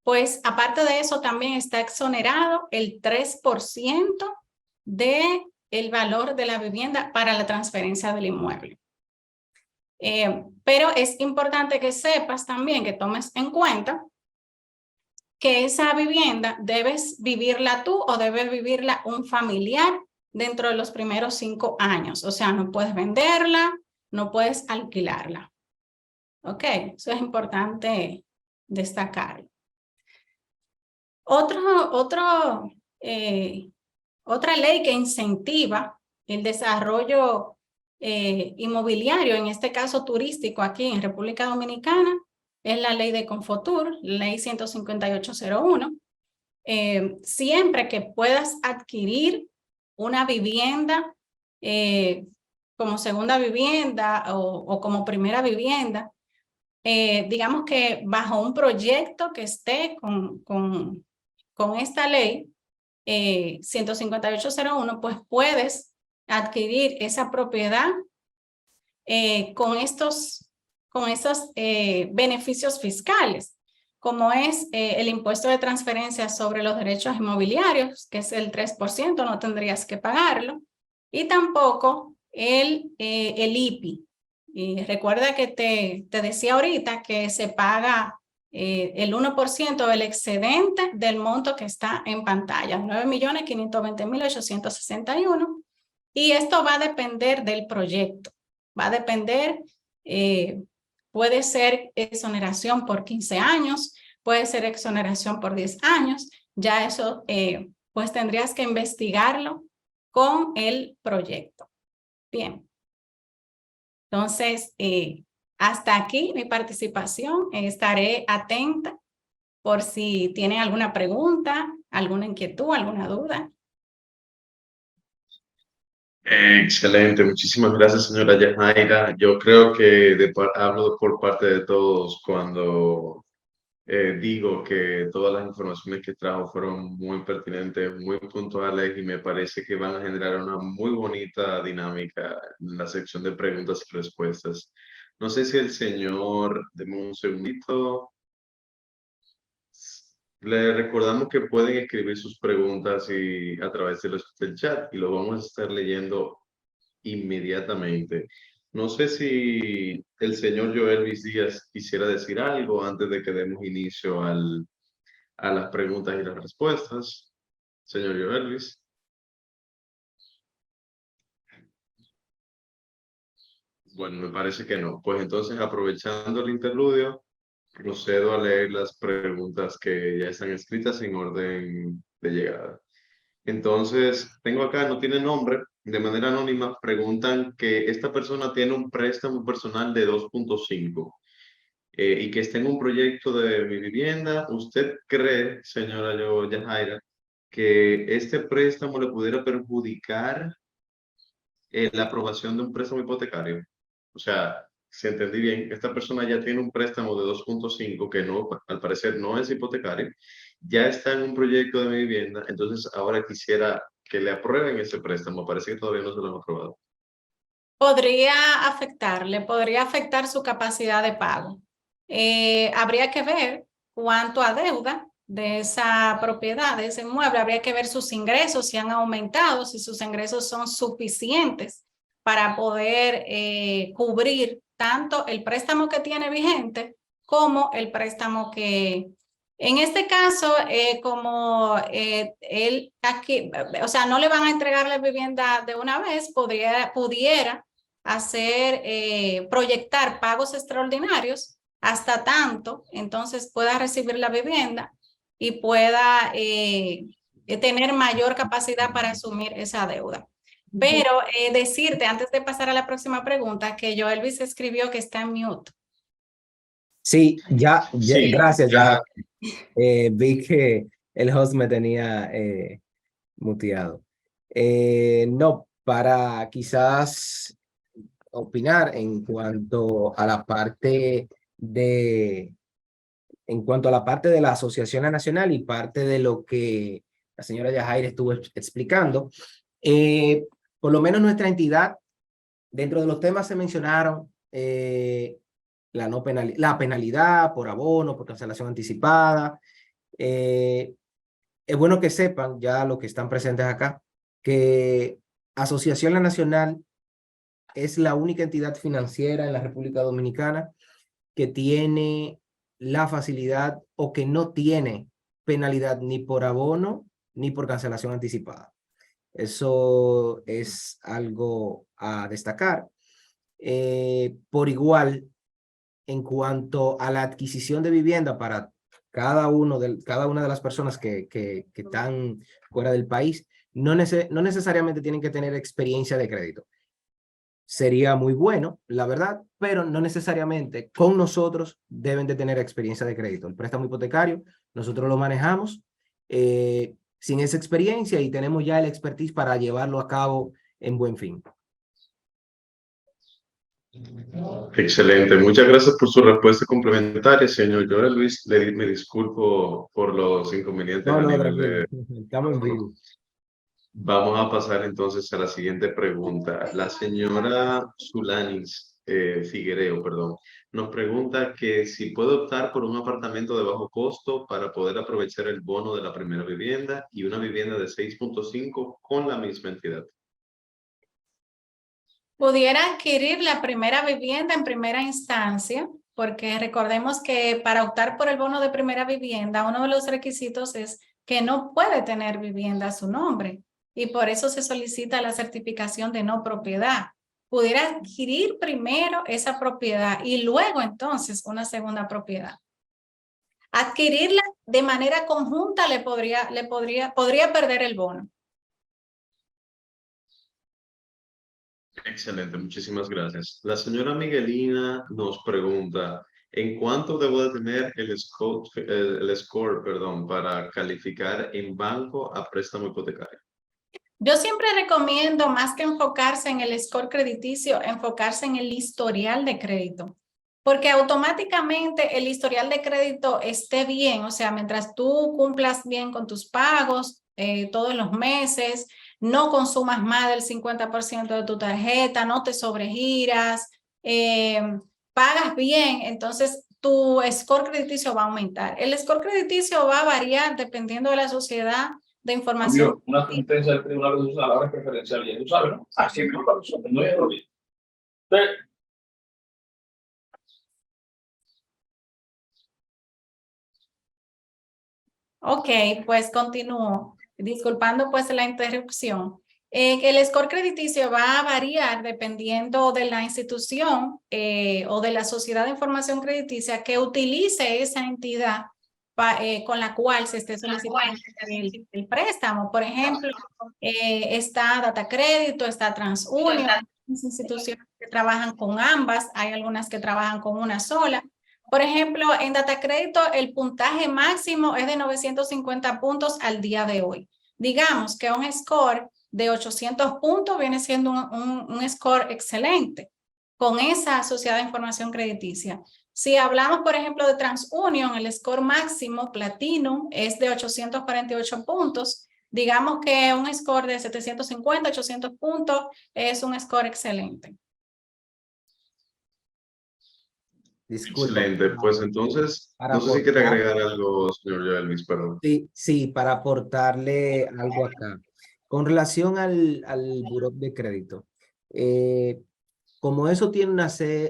pues aparte de eso también está exonerado el 3% del valor de la vivienda para la transferencia del inmueble. Pero es importante que sepas también, que tomes en cuenta que esa vivienda debes vivirla tú o debe vivirla un familiar dentro de los primeros 5 años. O sea, no puedes venderla, no puedes alquilarla. Ok, eso es importante destacarlo. Otra ley que incentiva el desarrollo inmobiliario, en este caso turístico aquí en República Dominicana, es la ley de Confotur, ley 15801. Siempre que puedas adquirir una vivienda como segunda vivienda o como primera vivienda, digamos que bajo un proyecto que esté con esta ley 15801, pues puedes adquirir esa propiedad con estos beneficios fiscales, como es el impuesto de transferencia sobre los derechos inmobiliarios, que es el 3%, no tendrías que pagarlo, y tampoco el IPI. Y recuerda que te decía ahorita que se paga el 1% del excedente del monto que está en pantalla, 9.520.861, y esto va a depender del proyecto, va a depender, puede ser exoneración por 15 años, puede ser exoneración por 10 años, ya eso pues tendrías que investigarlo con el proyecto. Bien. Entonces, hasta aquí mi participación. Estaré atenta por si tienen alguna pregunta, alguna inquietud, alguna duda. Excelente, muchísimas gracias, señora Yajaira. Yo creo que hablo por parte de todos cuando digo que todas las informaciones que trajo fueron muy pertinentes, muy puntuales y me parece que van a generar una muy bonita dinámica en la sección de preguntas y respuestas. No sé si el señor, deme un segundito. Le recordamos que pueden escribir sus preguntas a través del chat y lo vamos a estar leyendo inmediatamente. No sé si el señor Joel Luis Díaz quisiera decir algo antes de que demos inicio a las preguntas y las respuestas. Señor Joel Luis. Bueno, me parece que no. Pues entonces, aprovechando el interludio, procedo a leer las preguntas que ya están escritas en orden de llegada. Entonces, tengo acá, no tiene nombre, de manera anónima, preguntan que esta persona tiene un préstamo personal de 2.5 y que está en un proyecto de mi vivienda. ¿Usted cree, señora Yajaira, que este préstamo le pudiera perjudicar la aprobación de un préstamo hipotecario? O sea, si entendí bien, esta persona ya tiene un préstamo de 2.5 que no, al parecer no es hipotecario, ya está en un proyecto de mi vivienda, entonces ahora quisiera que le aprueben ese préstamo. Parece que todavía no se lo han aprobado. Podría afectar su capacidad de pago. Habría que ver cuánto adeuda de esa propiedad, de ese inmueble. Habría que ver sus ingresos, si han aumentado, si sus ingresos son suficientes para poder cubrir tanto el préstamo que tiene vigente como el préstamo que, en este caso, como él aquí, o sea, no le van a entregar la vivienda de una vez, pudiera hacer, proyectar pagos extraordinarios hasta tanto, entonces pueda recibir la vivienda y pueda tener mayor capacidad para asumir esa deuda. Pero decirte, antes de pasar a la próxima pregunta, que Joelvis escribió que está en mute. Sí, Sí, gracias, ya. vi que el host me tenía muteado. No, para quizás opinar en cuanto a la parte de la Asociación Nacional y parte de lo que la señora Yajaira estuvo explicando, por lo menos nuestra entidad, dentro de los temas se mencionaron la penalidad por abono, por cancelación anticipada. Es bueno que sepan, ya los que están presentes acá, que Asociación La Nacional es la única entidad financiera en la República Dominicana que tiene la facilidad o que no tiene penalidad ni por abono ni por cancelación anticipada. Eso es algo a destacar. Por igual, en cuanto a la adquisición de vivienda para cada una de las personas que están fuera del país, no necesariamente tienen que tener experiencia de crédito. Sería muy bueno, la verdad, pero no necesariamente con nosotros deben de tener experiencia de crédito. El préstamo hipotecario, nosotros lo manejamos sin esa experiencia y tenemos ya el expertise para llevarlo a cabo en buen fin. Excelente, muchas gracias por su respuesta complementaria, señor Joel Luis. Me disculpo por los inconvenientes a No, nivel tranquilo, de... estamos en vivo. Vamos a pasar entonces a la siguiente pregunta. La señora Sulanis Figuereo, perdón, nos pregunta que si puede optar por un apartamento de bajo costo para poder aprovechar el bono de la primera vivienda y una vivienda de 6.5 con la misma entidad. Pudiera adquirir la primera vivienda en primera instancia, porque recordemos que para optar por el bono de primera vivienda, uno de los requisitos es que no puede tener vivienda a su nombre y por eso se solicita la certificación de no propiedad. Pudiera adquirir primero esa propiedad y luego entonces una segunda propiedad. Adquirirla de manera conjunta podría perder el bono. Excelente, muchísimas gracias. La señora Miguelina nos pregunta, ¿en cuánto debo de tener el score, perdón, para calificar en banco a préstamo hipotecario? Yo siempre recomiendo, más que enfocarse en el score crediticio, enfocarse en el historial de crédito, porque automáticamente el historial de crédito esté bien, o sea, mientras tú cumplas bien con tus pagos todos los meses, no consumas más del 50% de tu tarjeta, no te sobregiras, pagas bien, entonces tu score crediticio va a aumentar. El score crediticio va a variar dependiendo de la sociedad de información. Una sentencia del Tribunal de Justicia a la hora preferencial, y tú sabes, ¿no? Así mismo lo resuelve, no es lo mismo. Ok, pues continúo. Disculpando pues la interrupción. El score crediticio va a variar dependiendo de la institución o de la sociedad de información crediticia que utilice esa entidad con la cual se esté solicitando el préstamo. Por ejemplo, está Data Crédito, está TransUnion, instituciones que trabajan con ambas, hay algunas que trabajan con una sola. Por ejemplo, en Data Crédito el puntaje máximo es de 950 puntos al día de hoy. Digamos que un score de 800 puntos viene siendo un score excelente con esa sociedad de información crediticia. Si hablamos, por ejemplo, de TransUnion, el score máximo Platinum es de 848 puntos. Digamos que un score de 750, 800 puntos es un score excelente. Disculpa. Excelente, pues entonces, no sé si quiere agregar algo, señor Joel Luis, perdón. Sí, para aportarle algo acá. Con relación al buró de crédito, como eso tiene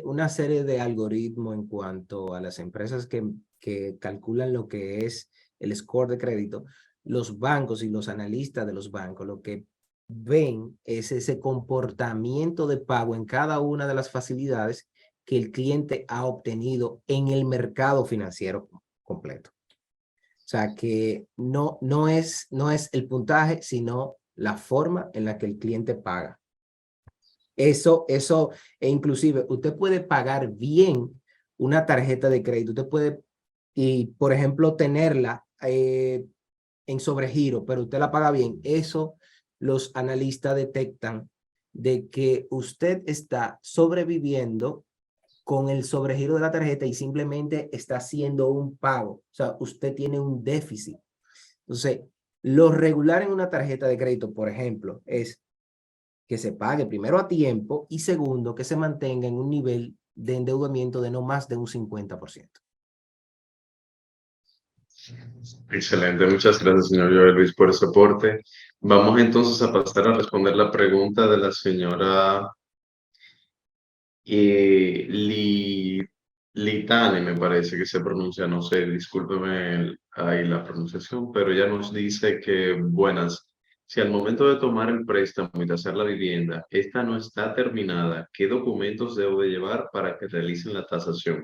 una serie de algoritmos en cuanto a las empresas que calculan lo que es el score de crédito, los bancos y los analistas de los bancos lo que ven es ese comportamiento de pago en cada una de las facilidades que el cliente ha obtenido en el mercado financiero completo. O sea, que no es el puntaje, sino la forma en la que el cliente paga. Eso, e inclusive usted puede pagar bien una tarjeta de crédito. Usted puede, y por ejemplo, tenerla en sobregiro, pero usted la paga bien. Eso los analistas detectan de que usted está sobreviviendo con el sobregiro de la tarjeta y simplemente está haciendo un pago. O sea, usted tiene un déficit. Entonces, lo regular en una tarjeta de crédito, por ejemplo, es que se pague primero a tiempo y segundo, que se mantenga en un nivel de endeudamiento de no más de un 50%. Excelente, muchas gracias, señor Joel Luis, por ese aporte. Vamos entonces a pasar a responder la pregunta de la señora Litane, me parece que se pronuncia, no sé, discúlpeme ahí la pronunciación, pero ella nos dice que, buenas, si al momento de tomar el préstamo y de hacer la vivienda, esta no está terminada, ¿qué documentos debo de llevar para que realicen la tasación?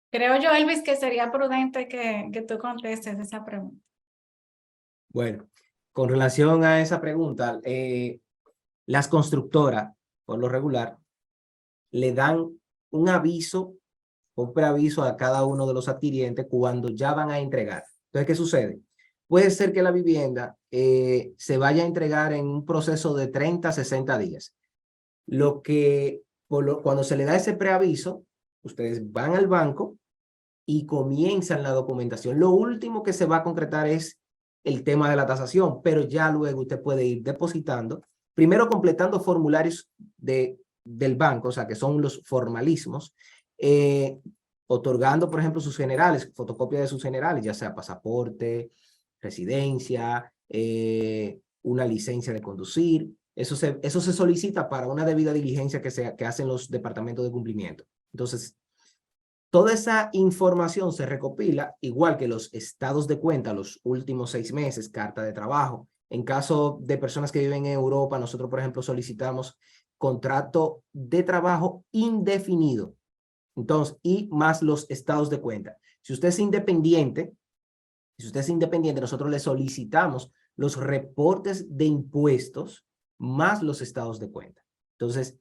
Creo yo, Elvis, que sería prudente que tú contestes esa pregunta. Bueno, con relación a esa pregunta, las constructoras, por lo regular, le dan un aviso, un preaviso a cada uno de los adquirientes cuando ya van a entregar. Entonces, ¿qué sucede? Puede ser que la vivienda se vaya a entregar en un proceso de 30 a 60 días. Cuando se le da ese preaviso, ustedes van al banco y comienzan la documentación. Lo último que se va a concretar es el tema de la tasación, pero ya luego usted puede ir depositando, primero completando formularios del banco, o sea, que son los formalismos, otorgando, por ejemplo, sus generales, fotocopia de sus generales, ya sea pasaporte, residencia, una licencia de conducir. Eso se solicita para una debida diligencia que hacen los departamentos de cumplimiento. Entonces, toda esa información se recopila, igual que los estados de cuenta, los últimos 6 meses, carta de trabajo. En caso de personas que viven en Europa, nosotros, por ejemplo, solicitamos contrato de trabajo indefinido. Entonces, y más los estados de cuenta. Si usted es independiente, nosotros le solicitamos los reportes de impuestos más los estados de cuenta. Entonces,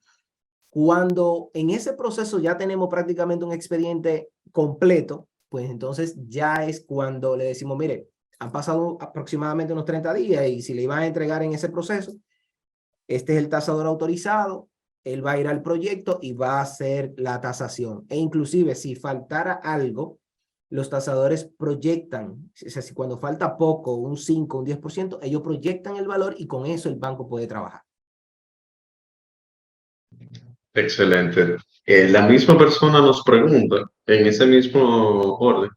cuando en ese proceso ya tenemos prácticamente un expediente completo, pues entonces ya es cuando le decimos, mire, han pasado aproximadamente unos 30 días y si le iban a entregar en ese proceso, este es el tasador autorizado, él va a ir al proyecto y va a hacer la tasación. E inclusive si faltara algo, los tasadores proyectan, o sea, si cuando falta poco, un 5, un 10%, ellos proyectan el valor y con eso el banco puede trabajar. Excelente. La misma persona nos pregunta, en ese mismo orden,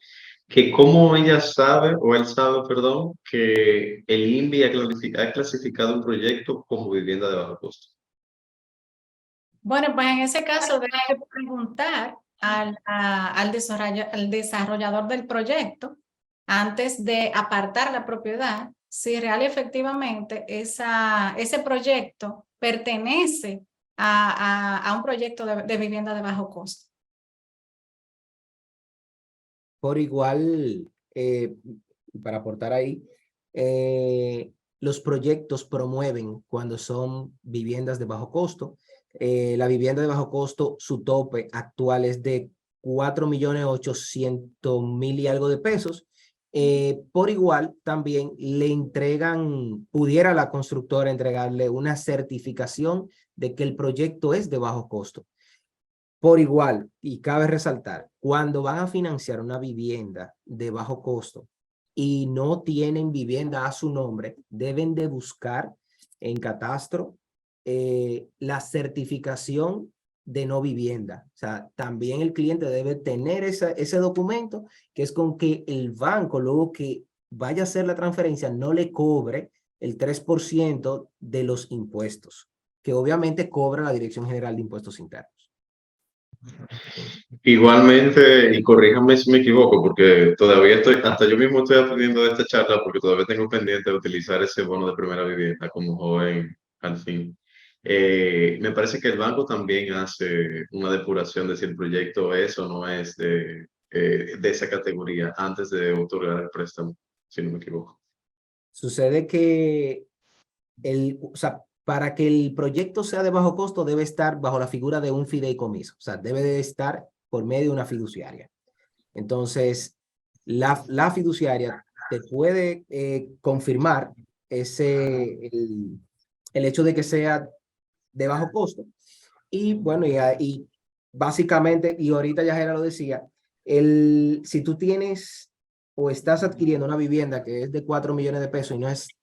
que cómo ella sabe, o él sabe, perdón, que el INVI ha clasificado un proyecto como vivienda de bajo costo. Bueno, pues en ese caso debe preguntar al desarrollador del proyecto antes de apartar la propiedad si real y efectivamente ese proyecto pertenece a un proyecto de vivienda de bajo costo. Por igual, para aportar ahí, los proyectos promueven cuando son viviendas de bajo costo. La vivienda de bajo costo, su tope actual es de 4.800.000 y algo de pesos. Por igual, también le entregan, pudiera la constructora entregarle una certificación de que el proyecto es de bajo costo. Por igual, y cabe resaltar, cuando van a financiar una vivienda de bajo costo y no tienen vivienda a su nombre, deben de buscar en Catastro la certificación de no vivienda. O sea, también el cliente debe tener ese documento, que es con que el banco, luego que vaya a hacer la transferencia, no le cobre el 3% de los impuestos, que obviamente cobra la Dirección General de Impuestos Internos. Igualmente, y corríjame si me equivoco, porque todavía estoy, hasta yo mismo estoy aprendiendo de esta charla, porque todavía tengo pendiente de utilizar ese bono de primera vivienda como joven al fin. Me parece que el banco también hace una depuración de si el proyecto es o no es de esa categoría antes de otorgar el préstamo, si no me equivoco. Sucede que o sea, para que el proyecto sea de bajo costo debe estar bajo la figura de un fideicomiso, o sea, debe de estar por medio de una fiduciaria. Entonces, la fiduciaria te puede confirmar el hecho de que sea de bajo costo. Y bueno, y básicamente, y ahorita ya Jera lo decía, si tú tienes o estás adquiriendo una vivienda que es de 4 millones de pesos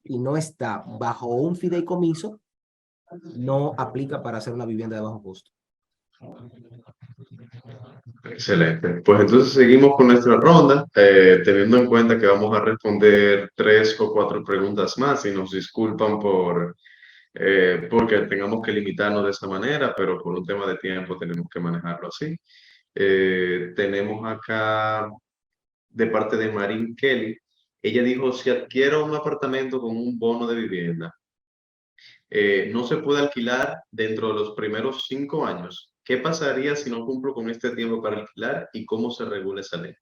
y no está bajo un fideicomiso, no aplica para hacer una vivienda de bajo costo. Excelente. Pues entonces seguimos con nuestra ronda, teniendo en cuenta que vamos a responder 3 o 4 preguntas más y nos disculpan porque tengamos que limitarnos de esa manera, pero por un tema de tiempo tenemos que manejarlo así. Tenemos acá de parte de Marín Kelly. Ella dijo, si adquiero un apartamento con un bono de vivienda, no se puede alquilar dentro de los primeros 5 años. ¿Qué pasaría si no cumplo con este tiempo para alquilar y cómo se regula esa ley?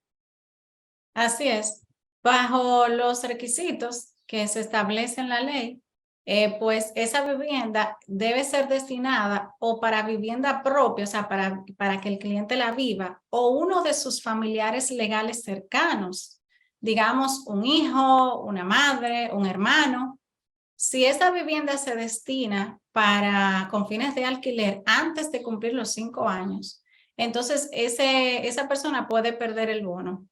Así es. Bajo los requisitos que se establecen en la ley, pues esa vivienda debe ser destinada o para vivienda propia, o sea, para que el cliente la viva, o uno de sus familiares legales cercanos, digamos un hijo, una madre, un hermano. Si esa vivienda se destina con fines de alquiler antes de cumplir los 5 años, entonces esa persona puede perder el bono.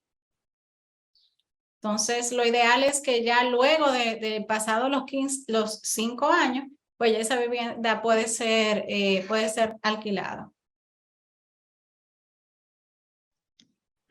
Entonces, lo ideal es que ya luego de pasado los 5 años, pues ya esa vivienda puede ser alquilada.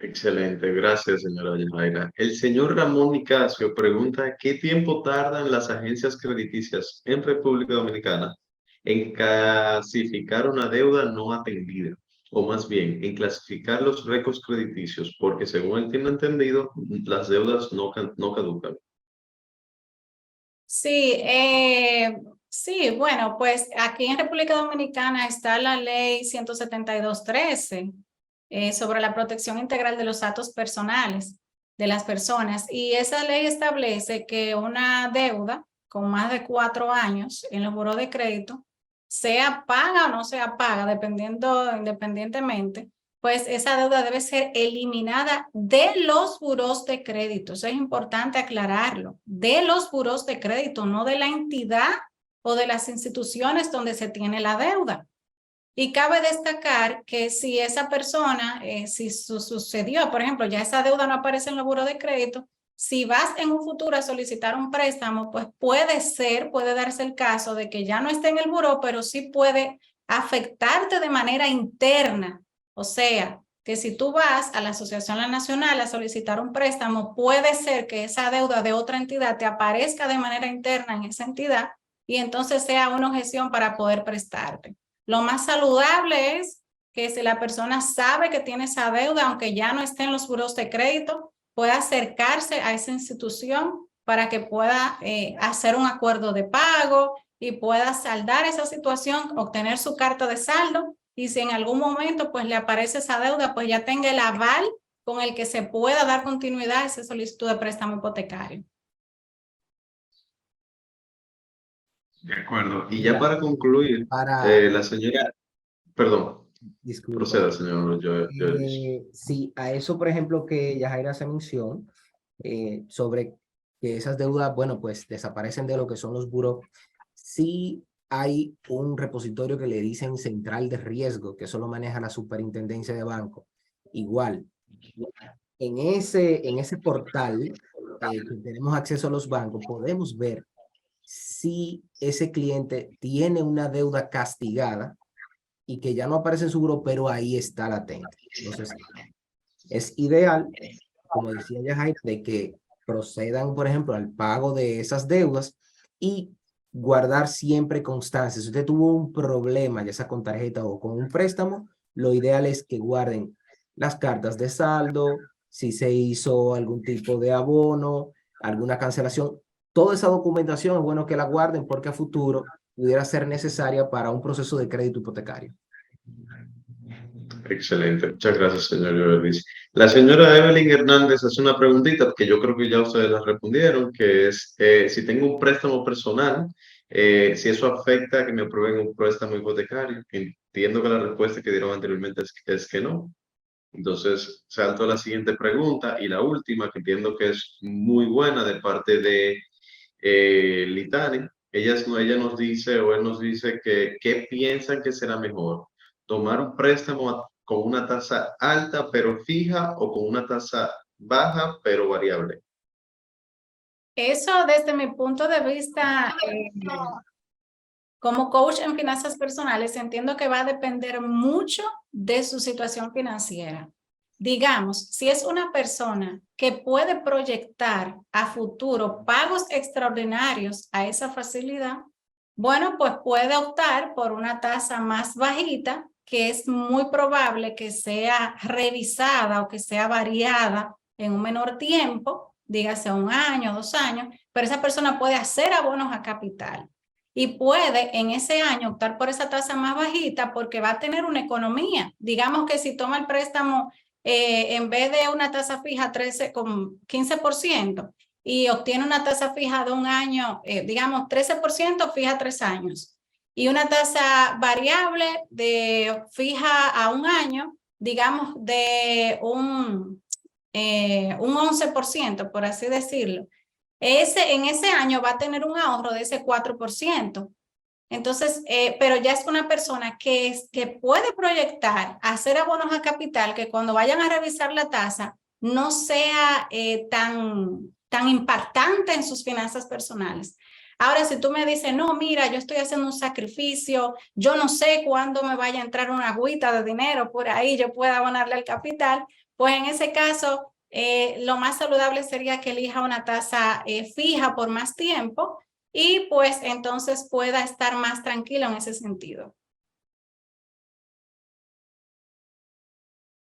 Excelente, gracias, señora Yajaira. El señor Ramón Nicasio pregunta, ¿qué tiempo tardan las agencias crediticias en República Dominicana en clasificar una deuda no atendida? O más bien, en clasificar los récords crediticios, porque según él tiene entendido, las deudas no caducan. Sí, sí, bueno, pues aquí en República Dominicana está la ley 172.13 sobre la protección integral de los datos personales de las personas, y esa ley establece que una deuda con más de 4 años en los buros de crédito, sea paga o no sea paga, independientemente, pues esa deuda debe ser eliminada de los buros de crédito. Eso es importante aclararlo, de los buros de crédito, no de la entidad o de las instituciones donde se tiene la deuda. Y cabe destacar que si esa persona, si sucedió, por ejemplo, ya esa deuda no aparece en los buros de crédito, si vas en un futuro a solicitar un préstamo, pues puede darse el caso de que ya no esté en el buró, pero sí puede afectarte de manera interna. O sea, que si tú vas a la Asociación La Nacional a solicitar un préstamo, puede ser que esa deuda de otra entidad te aparezca de manera interna en esa entidad y entonces sea una objeción para poder prestarte. Lo más saludable es que si la persona sabe que tiene esa deuda, aunque ya no esté en los buros de crédito, pueda acercarse a esa institución para que pueda hacer un acuerdo de pago y pueda saldar esa situación, obtener su carta de saldo, y si en algún momento pues le aparece esa deuda, pues ya tenga el aval con el que se pueda dar continuidad a esa solicitud de préstamo hipotecario. De acuerdo. Y ya para concluir, Para, la señora, perdón, disculpa, proceda, señor Joel. sí, a eso, por ejemplo, que Yajaira hace mención, sobre que esas deudas, bueno, pues desaparecen de lo que son los buros. Sí hay un repositorio que le dicen central de riesgo, que eso lo maneja la superintendencia de banco. Igual, en ese portal que tenemos acceso a los bancos, podemos ver si ese cliente tiene una deuda castigada y que ya no aparece en su buro, pero ahí está latente. Entonces, es ideal, como decía Yajaira, de que procedan, por ejemplo, al pago de esas deudas y guardar siempre constancia. Si usted tuvo un problema, ya sea con tarjeta o con un préstamo, lo ideal es que guarden las cartas de saldo, si se hizo algún tipo de abono, alguna cancelación. Toda esa documentación es bueno que la guarden porque a futuro pudiera ser necesaria para un proceso de crédito hipotecario. Excelente, muchas gracias, señor Luis. La señora Evelyn Hernández hace una preguntita que yo creo que ya ustedes la respondieron, que es si tengo un préstamo personal, si eso afecta a que me aprueben un préstamo hipotecario. Entiendo que la respuesta que dieron anteriormente es que no. Entonces, salto a la siguiente pregunta y la última, que entiendo que es muy buena de parte de Litani. Ella nos dice, o él nos dice que qué piensan que será mejor, tomar un préstamo con una tasa alta pero fija o con una tasa baja pero variable. Eso desde mi punto de vista, como coach en finanzas personales, entiendo que va a depender mucho de su situación financiera. Digamos, si es una persona que puede proyectar a futuro pagos extraordinarios a esa facilidad, bueno, pues puede optar por una tasa más bajita, que es muy probable que sea revisada o que sea variada en un menor tiempo, dígase 1 año, 2 años, pero esa persona puede hacer abonos a capital y puede en ese año optar por esa tasa más bajita porque va a tener una economía. Digamos que si toma el préstamo en vez de una tasa fija 13 con 15% y obtiene una tasa fija de 1 año, digamos 13% fija 3 años y una tasa variable de fija a 1 año, digamos de un 11%, por así decirlo. En ese año va a tener un ahorro de ese 4%. Entonces, pero ya es una persona que puede proyectar, hacer abonos a capital, que cuando vayan a revisar la tasa no sea tan impactante en sus finanzas personales. Ahora, si tú me dices, no, mira, yo estoy haciendo un sacrificio, yo no sé cuándo me vaya a entrar una agüita de dinero por ahí, yo pueda abonarle al capital, pues en ese caso, lo más saludable sería que elija una tasa fija por más tiempo y pues entonces pueda estar más tranquilo en ese sentido.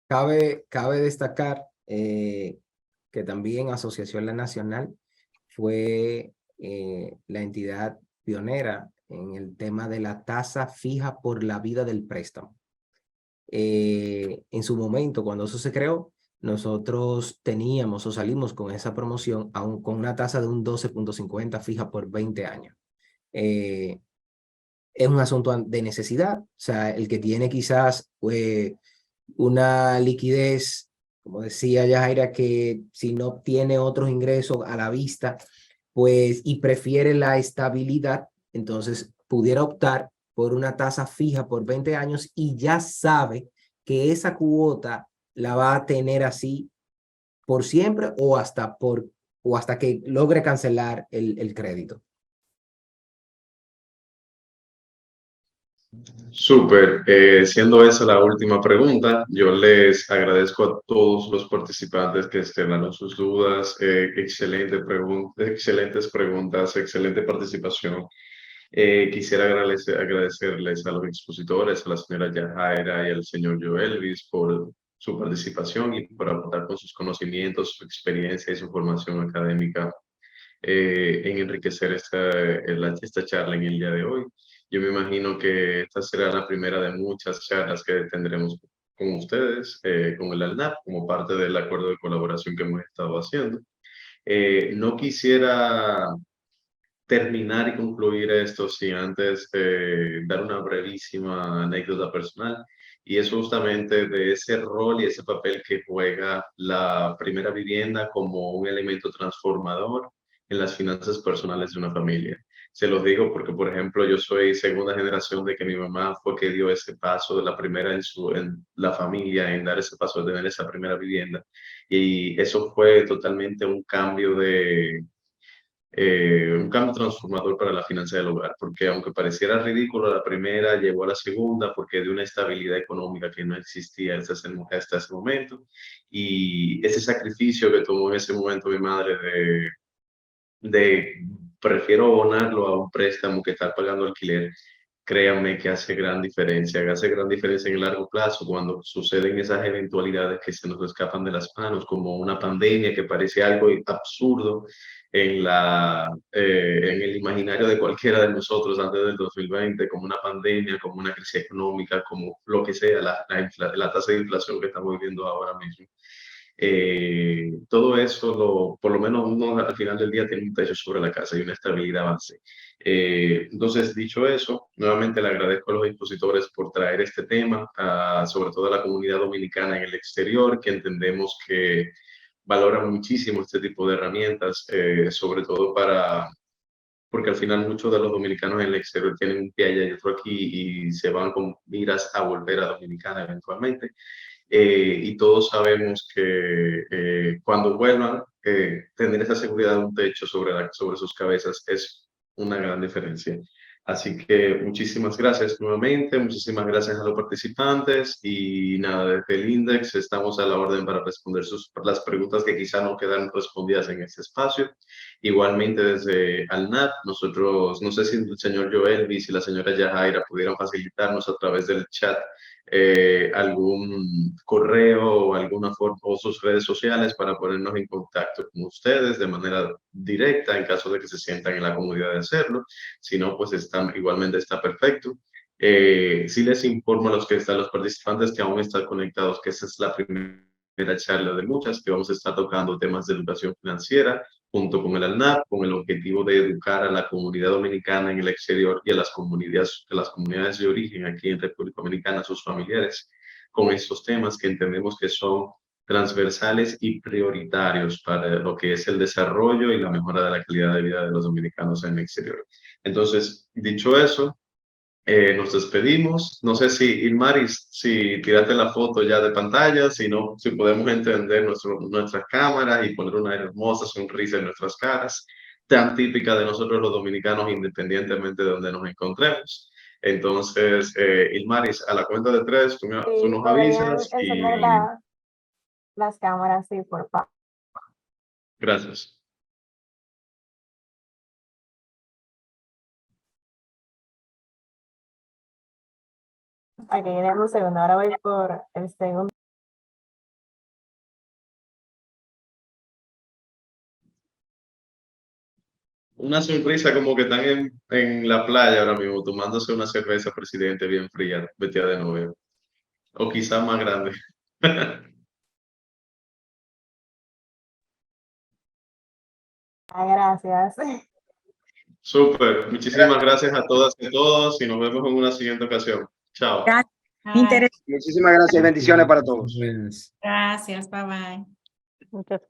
Cabe destacar que también Asociación La Nacional fue la entidad pionera en el tema de la tasa fija por la vida del préstamo. En su momento, cuando eso se creó, nosotros teníamos o salimos con esa promoción con una tasa de un 12.50 fija por 20 años. Es un asunto de necesidad, o sea, el que tiene quizás una liquidez, como decía Yajaira, que si no tiene otros ingresos a la vista, pues, y prefiere la estabilidad, entonces pudiera optar por una tasa fija por 20 años y ya sabe que esa cuota la va a tener así por siempre o hasta que logre cancelar el crédito. Súper, siendo esa la última pregunta, yo les agradezco a todos los participantes que externaron sus dudas, excelentes preguntas, excelente participación. Quisiera agradecerles a los expositores, a la señora Yajaira y al señor Joelvis por su participación y por aportar con sus conocimientos, su experiencia y su formación académica en enriquecer esta charla en el día de hoy. Yo me imagino que esta será la primera de muchas charlas que tendremos con ustedes, con el ALNAP, como parte del acuerdo de colaboración que hemos estado haciendo. No quisiera terminar y concluir esto sin antes dar una brevísima anécdota personal. Y es justamente de ese rol y ese papel que juega la primera vivienda como un elemento transformador en las finanzas personales de una familia. Se los digo porque, por ejemplo, yo soy segunda generación de que mi mamá fue que dio ese paso de la primera en la familia, en dar ese paso de tener esa primera vivienda. Y eso fue totalmente un cambio transformador para la finanza del hogar, porque aunque pareciera ridículo, la primera llevó a la segunda porque de una estabilidad económica que no existía hasta ese momento, y ese sacrificio que tomó en ese momento mi madre de prefiero abonarlo a un préstamo que estar pagando alquiler, créanme que hace gran diferencia en el largo plazo cuando suceden esas eventualidades que se nos escapan de las manos, como una pandemia que parece algo absurdo en el imaginario de cualquiera de nosotros antes del 2020, como una pandemia, como una crisis económica, como lo que sea, la tasa de inflación que estamos viviendo ahora mismo. Todo eso, por lo menos uno al final del día tiene un techo sobre la casa y una estabilidad base. Entonces, dicho eso, nuevamente le agradezco a los expositores por traer este tema, sobre todo a la comunidad dominicana en el exterior, que entendemos que valora muchísimo este tipo de herramientas, sobre todo porque al final muchos de los dominicanos en el exterior tienen un pie allá y otro aquí y se van con miras a volver a Dominicana eventualmente. Y todos sabemos que cuando vuelvan, tener esa seguridad de un techo sobre sus cabezas es una gran diferencia. Así que muchísimas gracias nuevamente, muchísimas gracias a los participantes y nada, desde el INDEX estamos a la orden para responder las preguntas que quizá no quedan respondidas en este espacio. Igualmente desde ALNAP, nosotros, no sé si el señor Joelvis y la señora Yajaira pudieran facilitarnos a través del chat algún correo o alguna forma o sus redes sociales para ponernos en contacto con ustedes de manera directa en caso de que se sientan en la comodidad de hacerlo. Si no, pues igualmente está perfecto. Sí les informo a los participantes que aún están conectados que esa es la primera charla de muchas que vamos a estar tocando temas de educación financiera junto con el ALNAP, con el objetivo de educar a la comunidad dominicana en el exterior y a las comunidades de origen aquí en República Dominicana, a sus familiares, con estos temas que entendemos que son transversales y prioritarios para lo que es el desarrollo y la mejora de la calidad de vida de los dominicanos en el exterior. Entonces, dicho eso, nos despedimos. No sé si, Ilmaris, si tiraste la foto ya de pantalla, si no, si podemos entender nuestras cámaras y poner una hermosa sonrisa en nuestras caras, tan típica de nosotros los dominicanos, independientemente de donde nos encontremos. Entonces, Ilmaris, a la cuenta de 3, tú Sí, nos podrían avisas encender y las cámaras, sí, por favor. gracias. Aquí demos un segundo, ahora voy por el segundo. Una sonrisa como que están en la playa ahora mismo, tomándose una cerveza, presidente, bien fría, vestida de novio. O quizás más grande. Gracias. Súper. Muchísimas gracias a todas y a todos y nos vemos en una siguiente ocasión. Chao. Bye. Muchísimas gracias y bendiciones para todos. Gracias, bye bye. Muchas